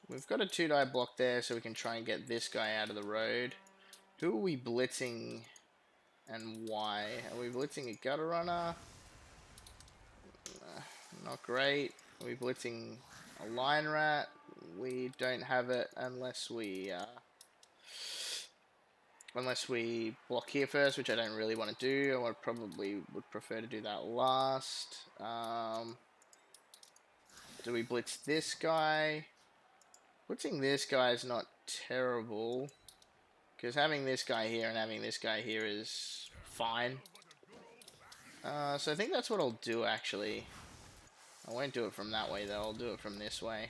Speaker 1: We've got a 2-die block there, so we can try and get this guy out of the road. Who are we blitzing and why? Are we blitzing a gutter runner? Not great. Are we blitzing a line rat? We don't have it unless we block here first, which I don't really want to do. I probably would prefer to do that last. Do we blitz this guy? Blitzing this guy is not terrible, because having this guy here and having this guy here is fine. So I think that's what I'll do, actually. I won't do it from that way, though. I'll do it from this way.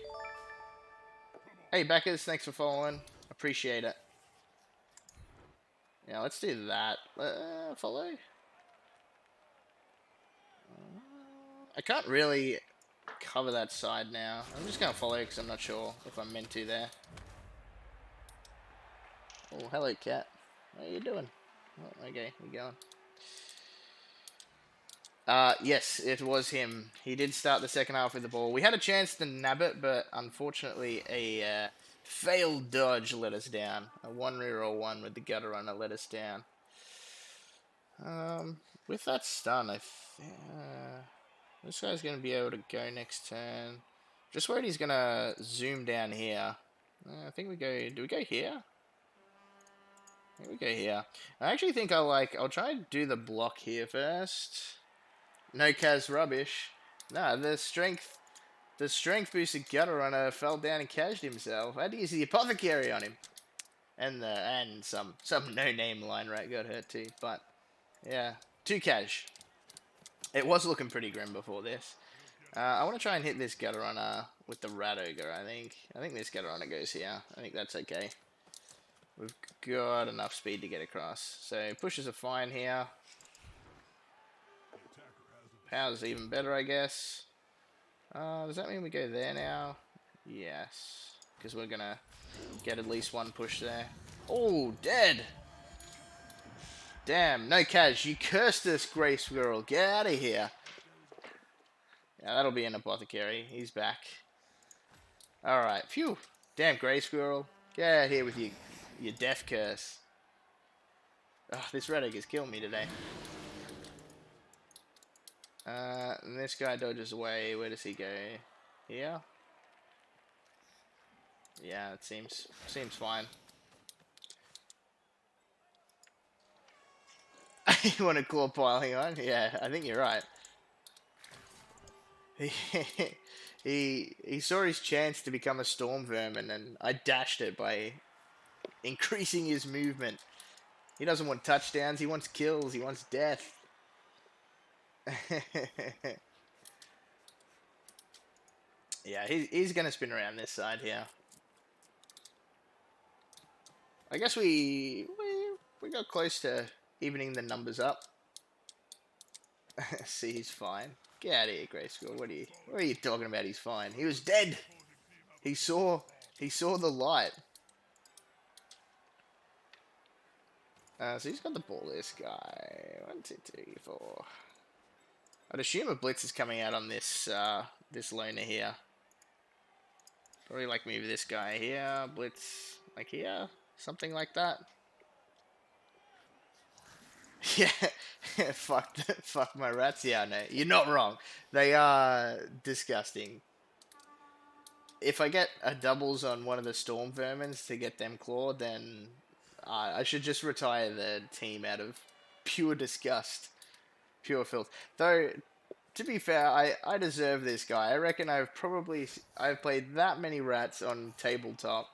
Speaker 1: Hey, Beckers, thanks for following. Appreciate it. Yeah, let's do that. Follow? I can't really cover that side now. I'm just going to follow because I'm not sure if I'm meant to there. Oh, hello, cat. How you doing? Oh, okay, we're going. Yes, it was him. He did start the second half with the ball. We had a chance to nab it, but unfortunately a failed dodge let us down. A 1 reroll 1 with the gutter runner let us down. With that stun, this guy's going to be able to go next turn. Just worried he's going to zoom down here. I think we go... Do we go here? I think we go here. I actually think I'll try and do the block here first. No Kaz rubbish. Nah, the strength boosted gutter runner fell down and cashed himself. I had to use the apothecary on him. And some no-name line rat got hurt too. But yeah, 2 cash. It was looking pretty grim before this. I want to try and hit this gutter runner with the rat ogre. I think this gutter runner goes here. I think that's okay. We've got enough speed to get across. So pushes are fine here. Power's even better, I guess. Does that mean we go there now? Yes. Because we're going to get at least 1 push there. Oh, dead! Damn, no Kaz, you cursed us, Grey Squirrel. Get out of here. Yeah, that'll be an apothecary. He's back. Alright, phew. Damn, Grey Squirrel. Get out here with your death curse. Oh, this red egg is killing me today. And this guy dodges away. Where does he go? Here? Yeah, it seems fine. You want to claw piling on? Yeah, I think you're right. He saw his chance to become a storm vermin, and I dashed it by increasing his movement. He doesn't want touchdowns. He wants kills. He wants death. Yeah, he's gonna spin around this side here. I guess we got close to evening the numbers up. See, he's fine. Get out of here, Grayskull. What are you talking about? He's fine. He was dead. He saw the light. So he's got the ball, this guy. 1, 2, 3, 4. I'd assume a blitz is coming out on this this loner here. Probably like maybe this guy here, blitz like here, something like that. Yeah, fuck my rats. Yeah, no, you're not wrong. They are disgusting. If I get a doubles on one of the storm vermins to get them clawed, then I should just retire the team out of pure disgust, pure filth. Though, to be fair, I deserve this guy. I reckon I've played that many rats on tabletop.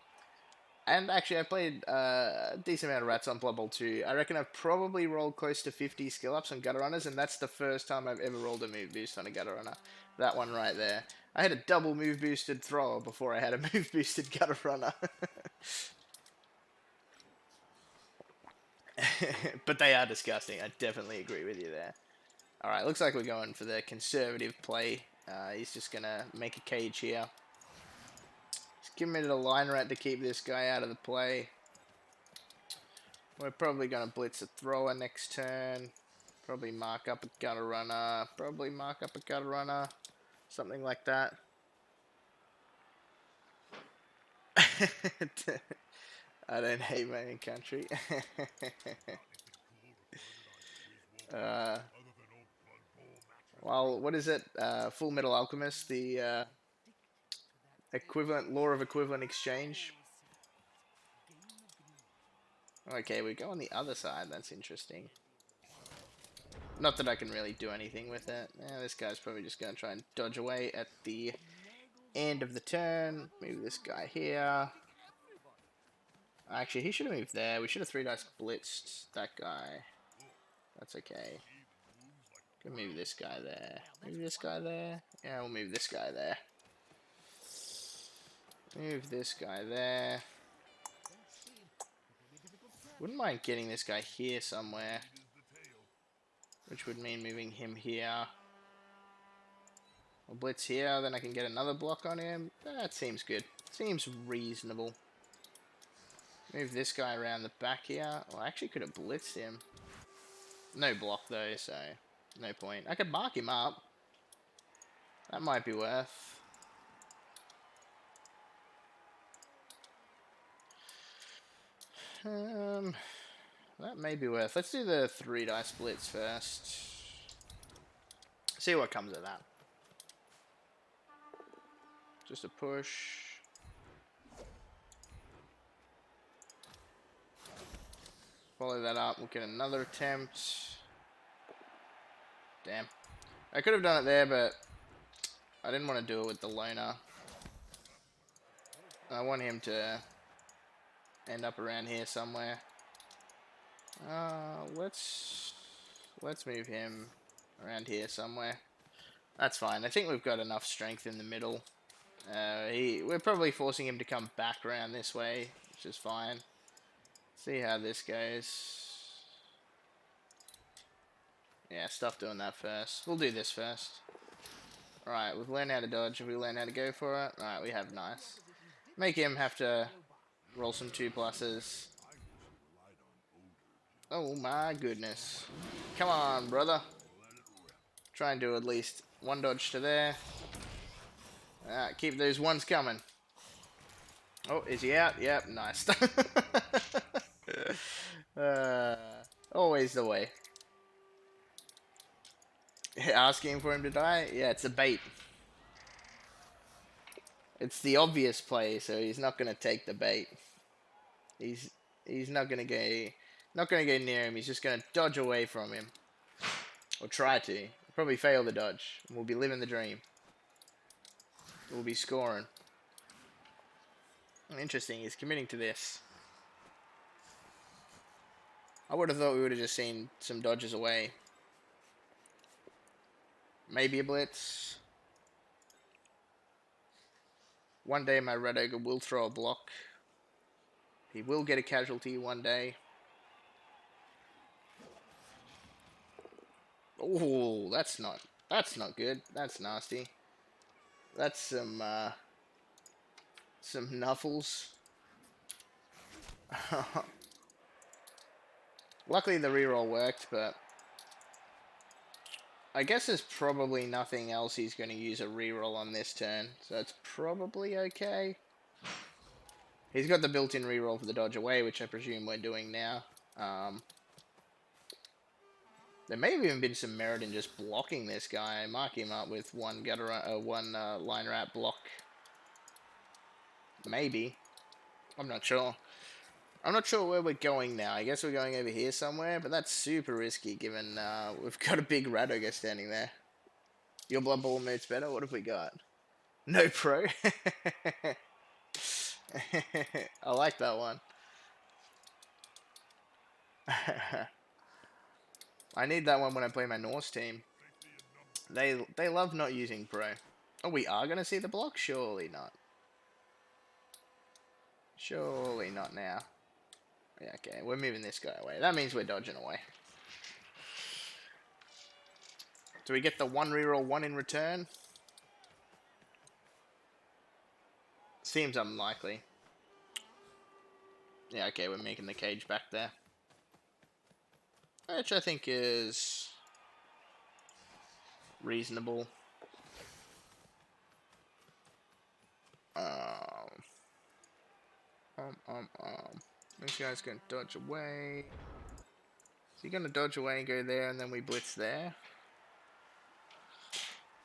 Speaker 1: And actually, I played a decent amount of rats on Blood Bowl 2. I reckon I've probably rolled close to 50 skill ups on gutter runners, and that's the first time I've ever rolled a move boost on a gutter runner. That one right there. I had a double move boosted thrower before I had a move boosted gutter runner. But they are disgusting. I definitely agree with you there. Alright, looks like we're going for the conservative play. He's just going to make a cage here. Give me the line rat to keep this guy out of the play. We're probably going to blitz a thrower next turn. Probably mark up a gutter runner. Something like that. I don't hate my own country. Well, what is it? Full Metal Alchemist, the equivalent law of equivalent exchange. Okay, we go on the other side. That's interesting. Not that I can really do anything with it. This guy's probably just going to try and dodge away at the end of the turn. Move this guy here. Actually, he should have moved there. We should have 3 dice blitzed that guy. That's okay. Can move this guy there. Move this guy there. Yeah, we'll move this guy there. Move this guy there. Wouldn't mind getting this guy here somewhere. Which would mean moving him here. I'll blitz here, then I can get another block on him. That seems good. Seems reasonable. Move this guy around the back here. Well, I actually could have blitzed him. No block though, so no point. I could mark him up. That might be worth. That may be worth. Let's do the 3 dice blitz first. See what comes of that. Just a push. Follow that up. We'll get another attempt. Damn. I could have done it there, but I didn't want to do it with the loner. I want him to end up around here somewhere. Let's move him around here somewhere. That's fine. I think we've got enough strength in the middle. We're probably forcing him to come back around this way, which is fine. See how this goes. Yeah, stop doing that first. We'll do this first. Alright, we've learned how to dodge. Have we learned how to go for it? Alright, we have. Nice. Make him have to roll some 2+. Oh my goodness. Come on, brother. Try and do at least 1 dodge to there. Keep those ones coming. Oh, is he out? Yep, nice. Always the way. Asking for him to die? Yeah, it's a bait. It's the obvious play, so he's not gonna take the bait. He's not gonna go near him. He's just gonna dodge away from him, or try to. He'll probably fail the dodge. We'll be living the dream. We'll be scoring. Interesting. He's committing to this. I would have thought we would have just seen some dodges away. Maybe a blitz. One day my Red Ogre will throw a block. He will get a casualty one day. Oh, that's not good. That's nasty. That's some nuffles. Luckily the reroll worked, but I guess there's probably nothing else he's going to use a reroll on this turn, so it's probably okay. He's got the built-in reroll for the dodge away, which I presume we're doing now. There may have even been some merit in just blocking this guy. Mark him up with one line rat block. Maybe. I'm not sure. I'm not sure where we're going now. I guess we're going over here somewhere, but that's super risky given we've got a big rat ogre standing there. Your Blood Bowl mode's better? What have we got? No pro? I like that one. I need that one when I play my Norse team. They love not using pro. Oh, we are going to see the block? Surely not. Surely not now. Yeah, okay, we're moving this guy away. That means we're dodging away. Do we get the one reroll one in return? Seems unlikely. Yeah, okay, we're making the cage back there. Which I think is reasonable. This guy's going to dodge away. Is he going to dodge away and go there and then we blitz there?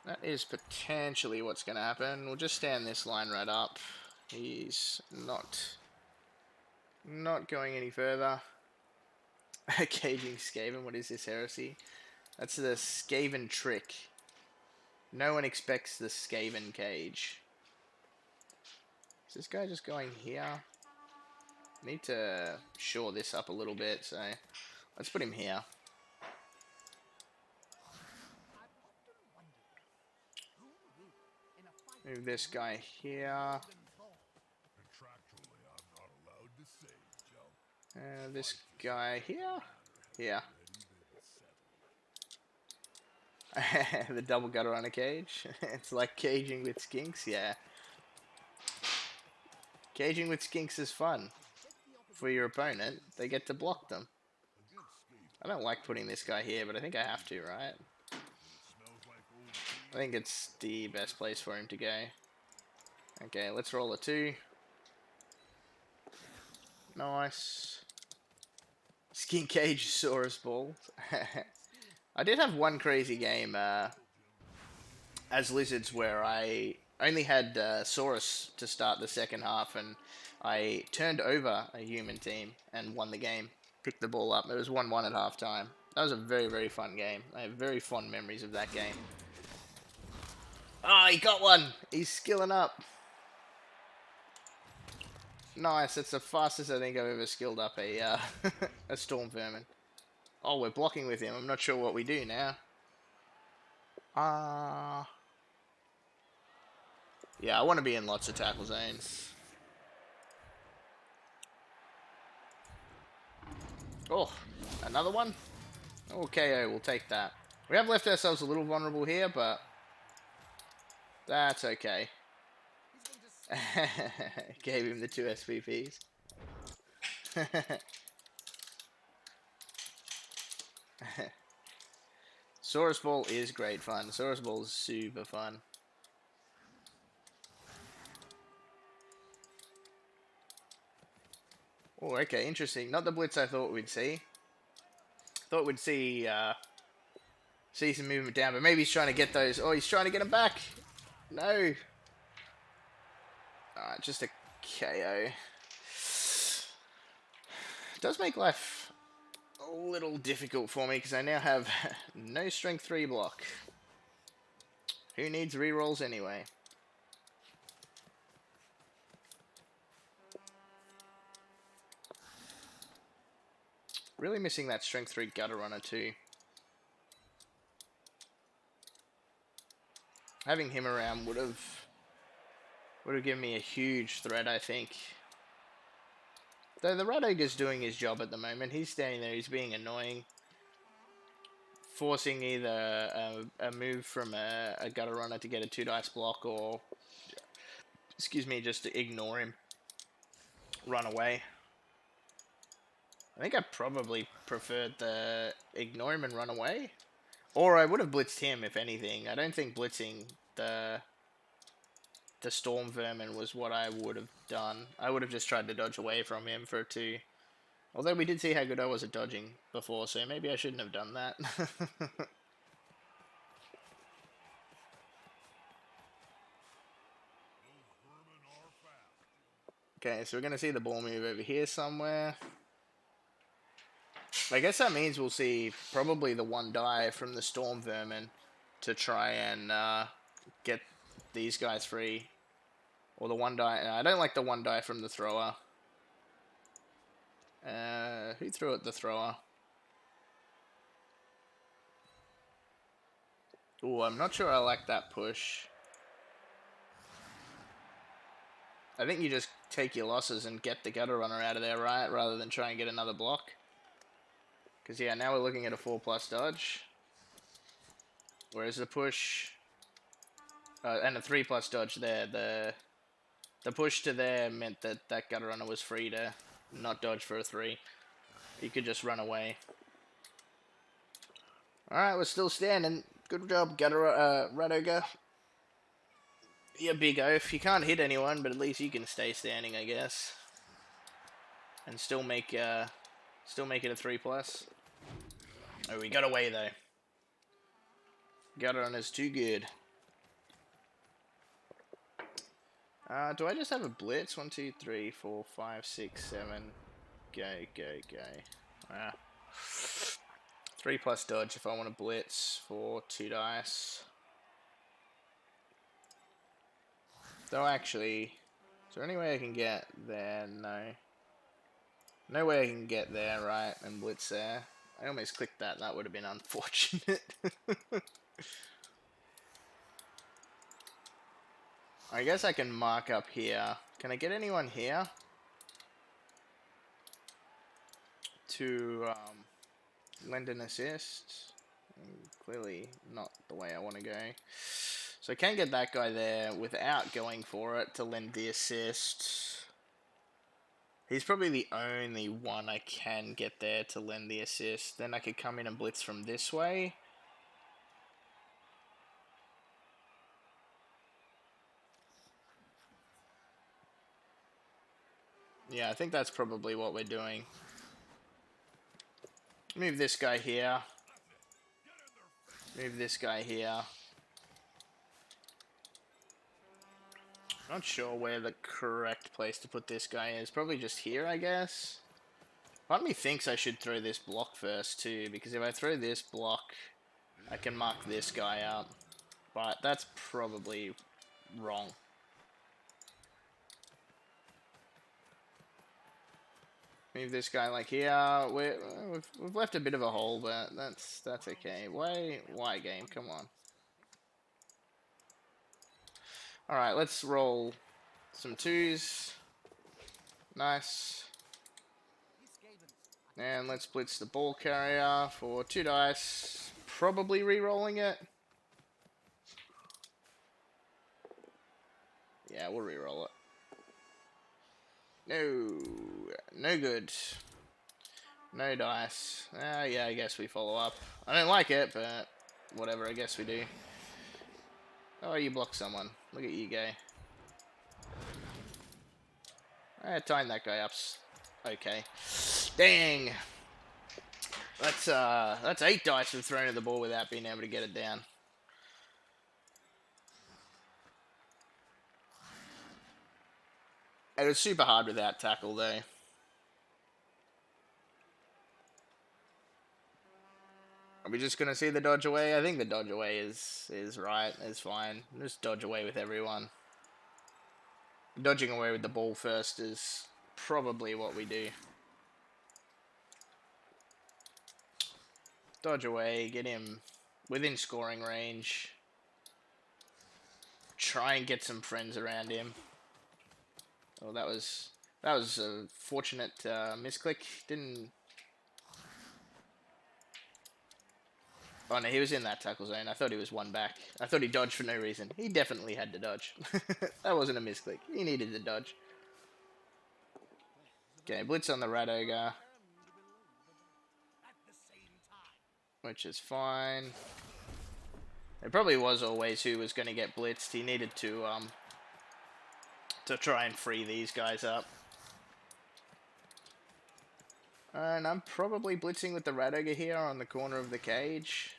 Speaker 1: That is potentially what's going to happen. We'll just stand this line right up. He's not going any further. Caging Skaven, what is this heresy? That's the Skaven trick. No one expects the Skaven cage. Is this guy just going here? Need to shore this up a little bit, so let's put him here. Move this guy here. This guy here. Yeah. The double gutter on a cage. It's like caging with skinks, yeah. Caging with skinks is fun. For your opponent, they get to block them. I don't like putting this guy here, but I think I have to, right? I think it's the best place for him to go. Okay, let's roll a 2. Nice. Skin Cage Saurus Ball. I did have one crazy game as Lizards where I only had Saurus to start the second half, and I turned over a human team and won the game. Picked the ball up. It was 1-1 at halftime. That was a very, very fun game. I have very fond memories of that game. Ah, he got one! He's skilling up. Nice, that's the fastest I think I've ever skilled up a a Storm Vermin. Oh, we're blocking with him. I'm not sure what we do now. Yeah, I want to be in lots of tackle zones. Oh, another one? Oh, KO, we'll take that. We have left ourselves a little vulnerable here, but that's okay. Gave him the 2 SPPs. Saurus Ball is great fun. Saurus Ball is super fun. Oh, okay, interesting. Not the blitz I thought we'd see. Thought we'd see See some movement down, but maybe he's trying to get those. Oh, he's trying to get them back. No. Alright, just a KO. It does make life a little difficult for me because I now have no strength 3 block. Who needs rerolls anyway? Really missing that strength 3 gutter runner too. Having him around would have given me a huge threat, I think. Though the Rat Ogre's doing his job at the moment. He's standing there, he's being annoying. Forcing either a move from a gutter runner to get a 2 dice block or, excuse me, just to ignore him. Run away. I think I probably preferred the ignore him and run away. Or I would have blitzed him, if anything. I don't think blitzing the Storm Vermin was what I would have done. I would have just tried to dodge away from him for a 2. Although we did see how good I was at dodging before, so maybe I shouldn't have done that. Okay, so we're going to see the ball move over here somewhere. I guess that means we'll see probably the 1 die from the Storm Vermin to try and get these guys free. Or the 1 die. I don't like the 1 die from the thrower. Who threw at the thrower? Oh, I'm not sure I like that push. I think you just take your losses and get the gutter runner out of there, right? Rather than try and get another block. Because, yeah, now we're looking at a 4+ dodge. Whereas the push... and a 3+ dodge there. The push to there meant that that gutter runner was free to not dodge for a 3. He could just run away. Alright, we're still standing. Good job, Rat Ogre. You're big oaf. You can't hit anyone, but at least you can stay standing, I guess. And still make it a 3+. Oh, we got away, though. Gutter runner's too good. Do I just have a blitz? 1, 2, 3, 4, 5, 6, 7. Go, go, go. 3+ dodge if I want to blitz for 2 dice. Though actually, is there any way I can get there? No. No way I can get there, right, and blitz there. I almost clicked that. That would have been unfortunate. I guess I can mark up here. Can I get anyone here to lend an assist? Clearly not the way I want to go. So I can get that guy there without going for it to lend the assist. He's probably the only one I can get there to lend the assist. Then I could come in and blitz from this way. Yeah, I think that's probably what we're doing. Move this guy here. Move this guy here. Not sure where the correct place to put this guy is. Probably just here, I guess. Part of me thinks I should throw this block first, too. Because if I throw this block, I can mark this guy up. But that's probably wrong. Move this guy like here. We've left a bit of a hole, but that's okay. Why game? Come on. Alright, let's roll some 2s. Nice. And let's blitz the ball carrier for 2 dice. Probably re-rolling it. Yeah, we'll re-roll it. No good. No dice. Yeah, I guess we follow up. I don't like it, but whatever, I guess we do. Oh, you blocked someone. Look at you go. Tying that guy up. Okay. Dang. That's 8 dice we've thrown at the ball without being able to get it down. It was super hard without tackle though. Are we just gonna see the dodge away? I think the dodge away is right. It's fine. Just dodge away with everyone. Dodging away with the ball first is probably what we do. Dodge away, get him within scoring range. Try and get some friends around him. Oh, that was a fortunate misclick. Didn't. Oh no, he was in that tackle zone. I thought he was one back. I thought he dodged for no reason. He definitely had to dodge. That wasn't a misclick. He needed to dodge. Okay, blitz on the Rat Ogre, which is fine. It probably was always who was going to get blitzed. He needed to try and free these guys up. And I'm probably blitzing with the Rat Ogre here on the corner of the cage.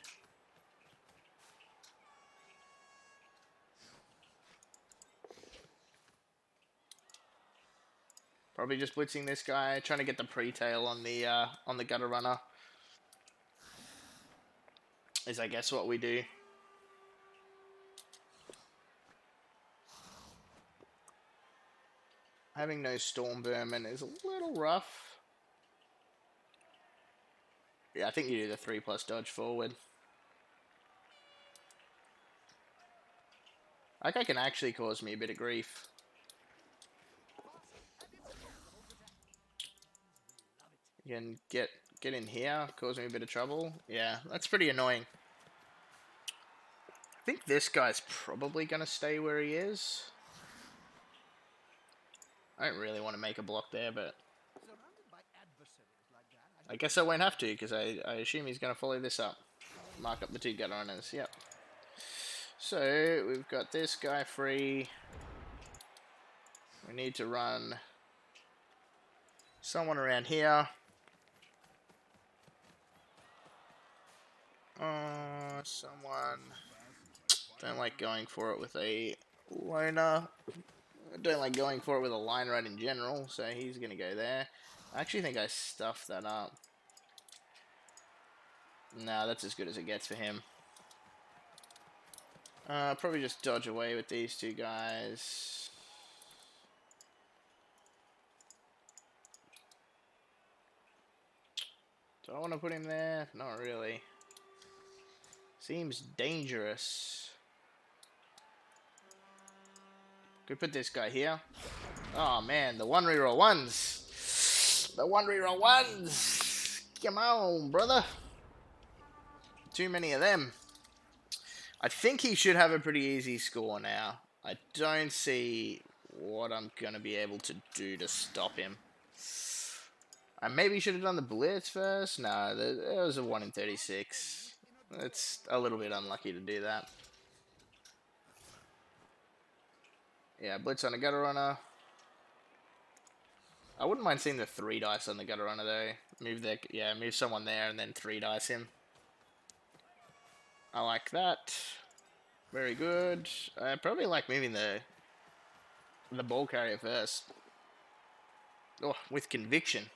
Speaker 1: Probably just blitzing this guy, trying to get the pre-tail on the gutter runner. Is I guess what we do. Having no Storm Vermin is a little rough. Yeah, I think you do the 3+ dodge forward. That guy can actually cause me a bit of grief. You can get in here, cause me a bit of trouble. Yeah, that's pretty annoying. I think this guy's probably going to stay where he is. I don't really want to make a block there, but I guess I won't have to, because I assume he's going to follow this up. Mark up the 2 gutter runners, yep. So, we've got this guy free. We need to run someone around here. Someone. Don't like going for it with a loner. I don't like going for it with a line run in general, so he's going to go there. I actually think I stuffed that up. No, that's as good as it gets for him. Probably just dodge away with these 2 guys. Do I want to put him there? Not really. Seems dangerous. Could put this guy here. Oh man, the 1 reroll ones. The 1 reroll ones. Come on, brother. Too many of them. I think he should have a pretty easy score now. I don't see what I'm going to be able to do to stop him. I maybe should have done the blitz first. No, it was a 1 in 36. It's a little bit unlucky to do that. Yeah, blitz on a gutter runner. I wouldn't mind seeing the 3 dice on the gutter runner though. Move someone there and then 3 dice him. I like that. Very good. I probably like moving the ball carrier first. Oh, with conviction.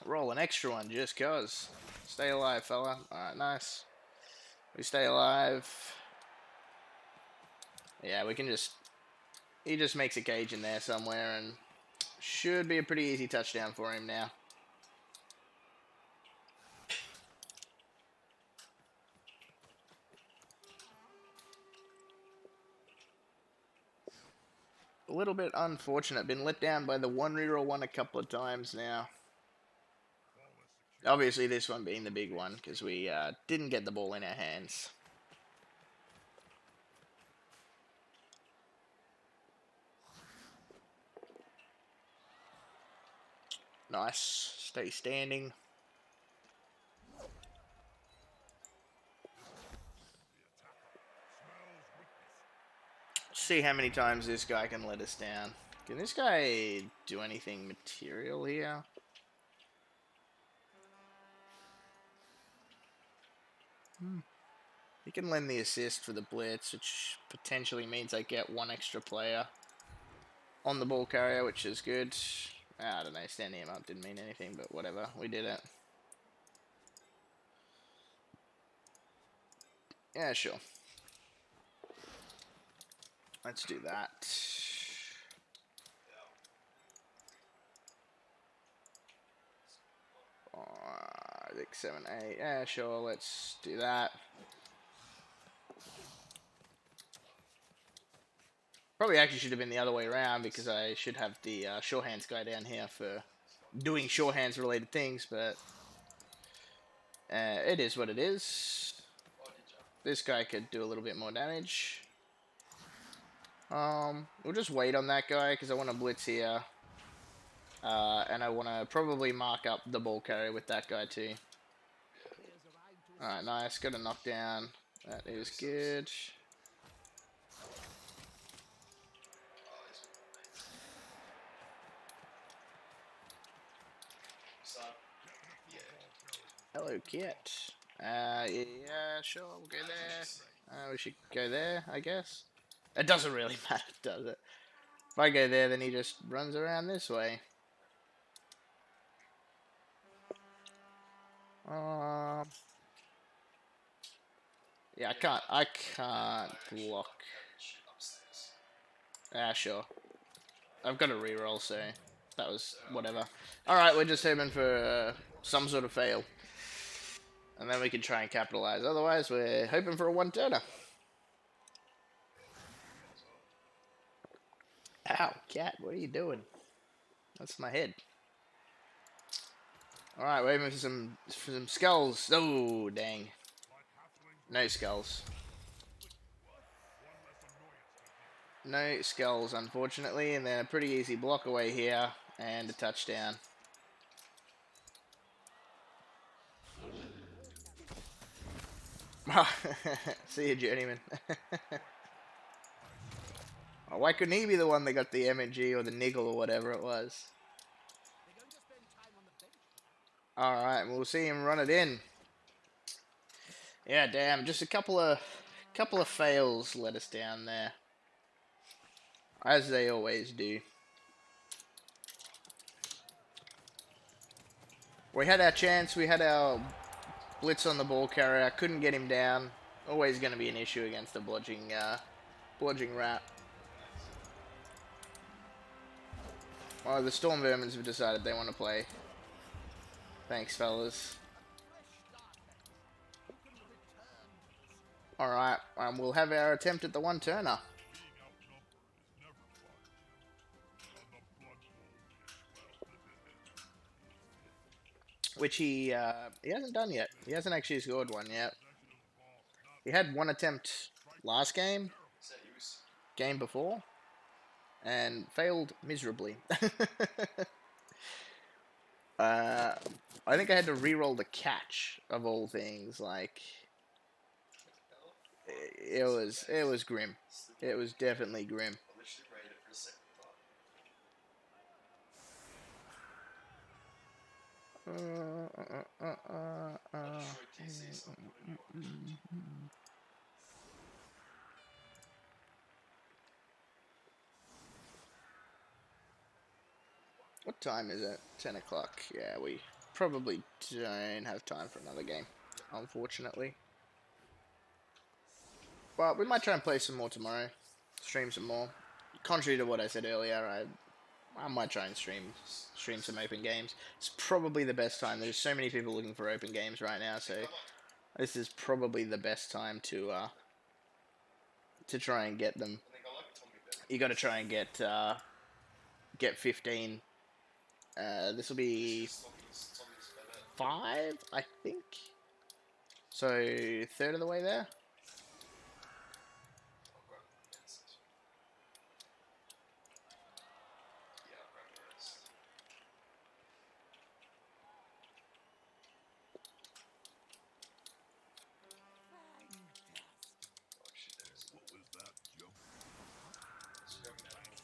Speaker 1: Roll an extra one just cause. Stay alive, fella. Alright, nice. We stay alive. Yeah, we can just... He just makes a cage in there somewhere and should be a pretty easy touchdown for him now. A little bit unfortunate. Been let down by the 1 reroll one a couple of times now. Obviously this one being the big one because we didn't get the ball in our hands. Nice. Stay standing. See how many times this guy can let us down. Can this guy do anything material here? He can lend the assist for the blitz, which potentially means I get one extra player on the ball carrier, which is good. I don't know, standing him up didn't mean anything, but whatever, we did it. Yeah, sure. Let's do that. 6, 7, 8. Yeah, sure, let's do that. Probably actually should have been the other way around because I should have the sure hands guy down here for doing sure hands related things, but it is what it is. This guy could do a little bit more damage. We'll just wait on that guy because I want to blitz here. And I want to probably mark up the ball carrier with that guy too. Alright, nice. Got a knockdown. That is good. Hello, kit. Yeah, sure, we'll go there. We should go there, I guess. It doesn't really matter, does it? If I go there, then he just runs around this way. Yeah, I can't block. Ah, sure. I've got a reroll, so that was whatever. Alright, we're just hoping for some sort of fail. And then we can try and capitalize. Otherwise, we're hoping for a one-turner. Ow, cat, what are you doing? That's my head. Alright, we're aiming for some skulls. Oh, dang. No skulls. No skulls, unfortunately, and then a pretty easy block away here, and a touchdown. See you, journeyman. Oh, why couldn't he be the one that got the MNG or the niggle or whatever it was? Alright, we'll see him run it in. Yeah, damn, just a couple of fails let us down there. As they always do. We had our chance, we had our blitz on the ball carrier, couldn't get him down. Always going to be an issue against the blodging rat. Well, the Storm Vermins have decided they want to play. Thanks, fellas. Alright, we'll have our attempt at the one-turner. Which he hasn't done yet. He hasn't actually scored one yet. He had one attempt last game before, and failed miserably. I think I had to re-roll the catch of all things. Like, it was grim. It was definitely grim. What time is it? 10 o'clock. Yeah, we probably don't have time for another game, unfortunately. But we might try and play some more tomorrow. Stream some more. Contrary to what I said earlier, I might try and stream some open games. It's probably the best time. There's so many people looking for open games right now, so this is probably the best time to try and get them. You got to try and get 15. This will be 5, I think. So third of the way there.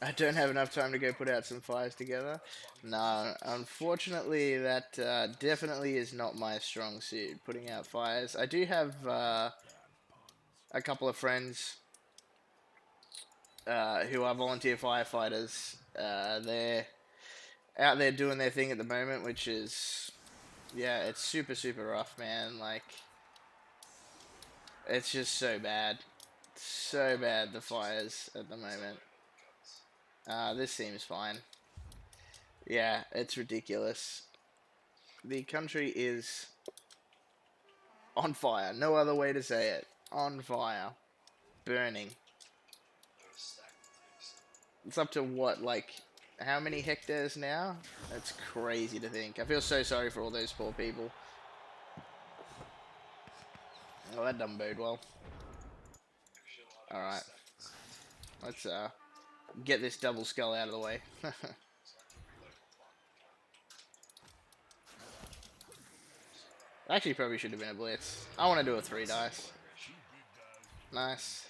Speaker 1: I don't have enough time to go put out some fires together. No, unfortunately, that definitely is not my strong suit, putting out fires. I do have a couple of friends who are volunteer firefighters. They're out there doing their thing at the moment, which is, yeah, it's super, super rough, man. Like, it's just so bad. So bad, the fires at the moment. This seems fine. Yeah, it's ridiculous. The country is on fire. No other way to say it. On fire. Burning. It's up to what, like, how many hectares now? That's crazy to think. I feel so sorry for all those poor people. Oh, that doesn't bode well. Alright. Let's get this double skull out of the way. Actually, probably should have been a blitz. I want to do a 3 dice. Nice.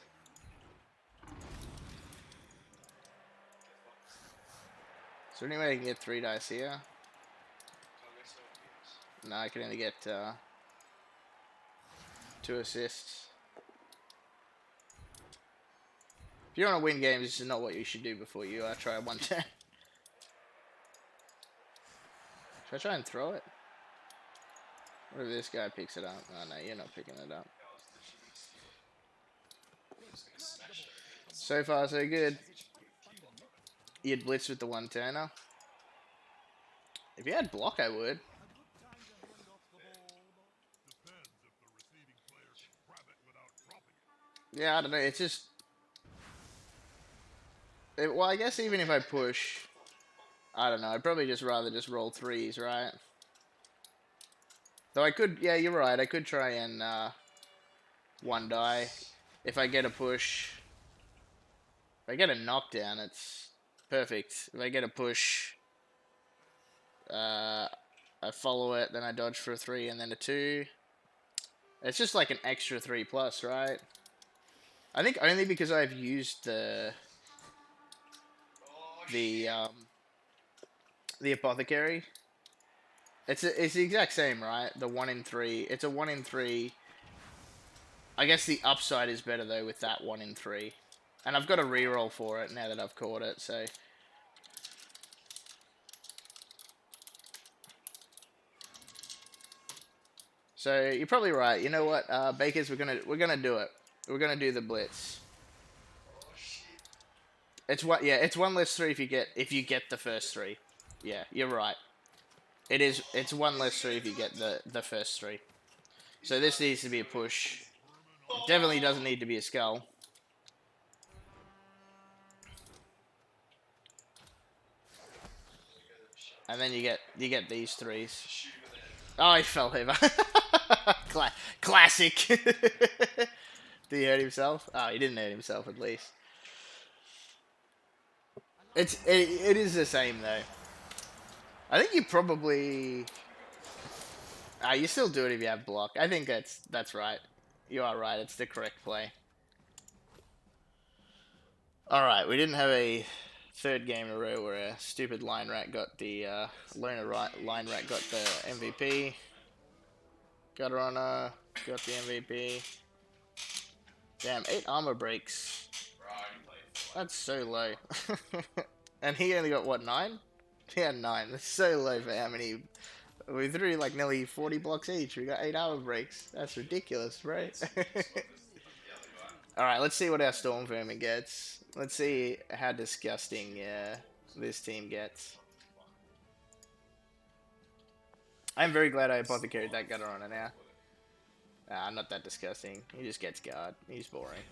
Speaker 1: Is there any way I can get 3 dice here? No, I can only get 2 assists. If you want to win games, this is not what you should do before you try 110. Should I try and throw it? What if this guy picks it up? Oh no, you're not picking it up. So far, so good. You'd blitz with the 1-turner. If you had block, I would. Yeah, I don't know. It's just... well, I guess even if I push... I don't know. I'd probably just rather just roll 3s, right? Though I could... Yeah, you're right. I could try and 1 die. If I get a push... If I get a knockdown, it's perfect. If I get a push... I follow it, then I dodge for a 3 and then a 2. It's just like an extra 3+, right? I think only because I've used the apothecary. It's the exact same, right? The 1 in 3. It's a 1 in 3. I guess the upside is better though with that 1 in 3. And I've got a reroll for it now that I've caught it, so. So you're probably right. You know what, Bakers, we're gonna do it. We're gonna do the blitz. It's what? Yeah, it's 1 less 3 if you get the first 3. Yeah, you're right. It is. It's 1 less 3 if you get the first 3. So this needs to be a push. Definitely doesn't need to be a skull. And then you get these 3s. Oh, he fell over. Classic. Did he hurt himself? Oh, he didn't hurt himself at least. It is the same though. I think you probably... you still do it if you have block. I think that's right. You are right. It's the correct play. Alright, we didn't have a 3rd game in a row where a stupid line rat got the... Loner line rat got the MVP. Gutterona got the MVP. Damn, 8 armor breaks. That's so low. And he only got, what, 9? He had 9. That's so low for how many... We threw like nearly 40 blocks each. We got 8 armor breaks. That's ridiculous, right? Alright, let's see what our Storm Vermin gets. Let's see how disgusting this team gets. I'm very glad I apothecaried that Gutterona now. Not that disgusting. He just gets guard. He's boring.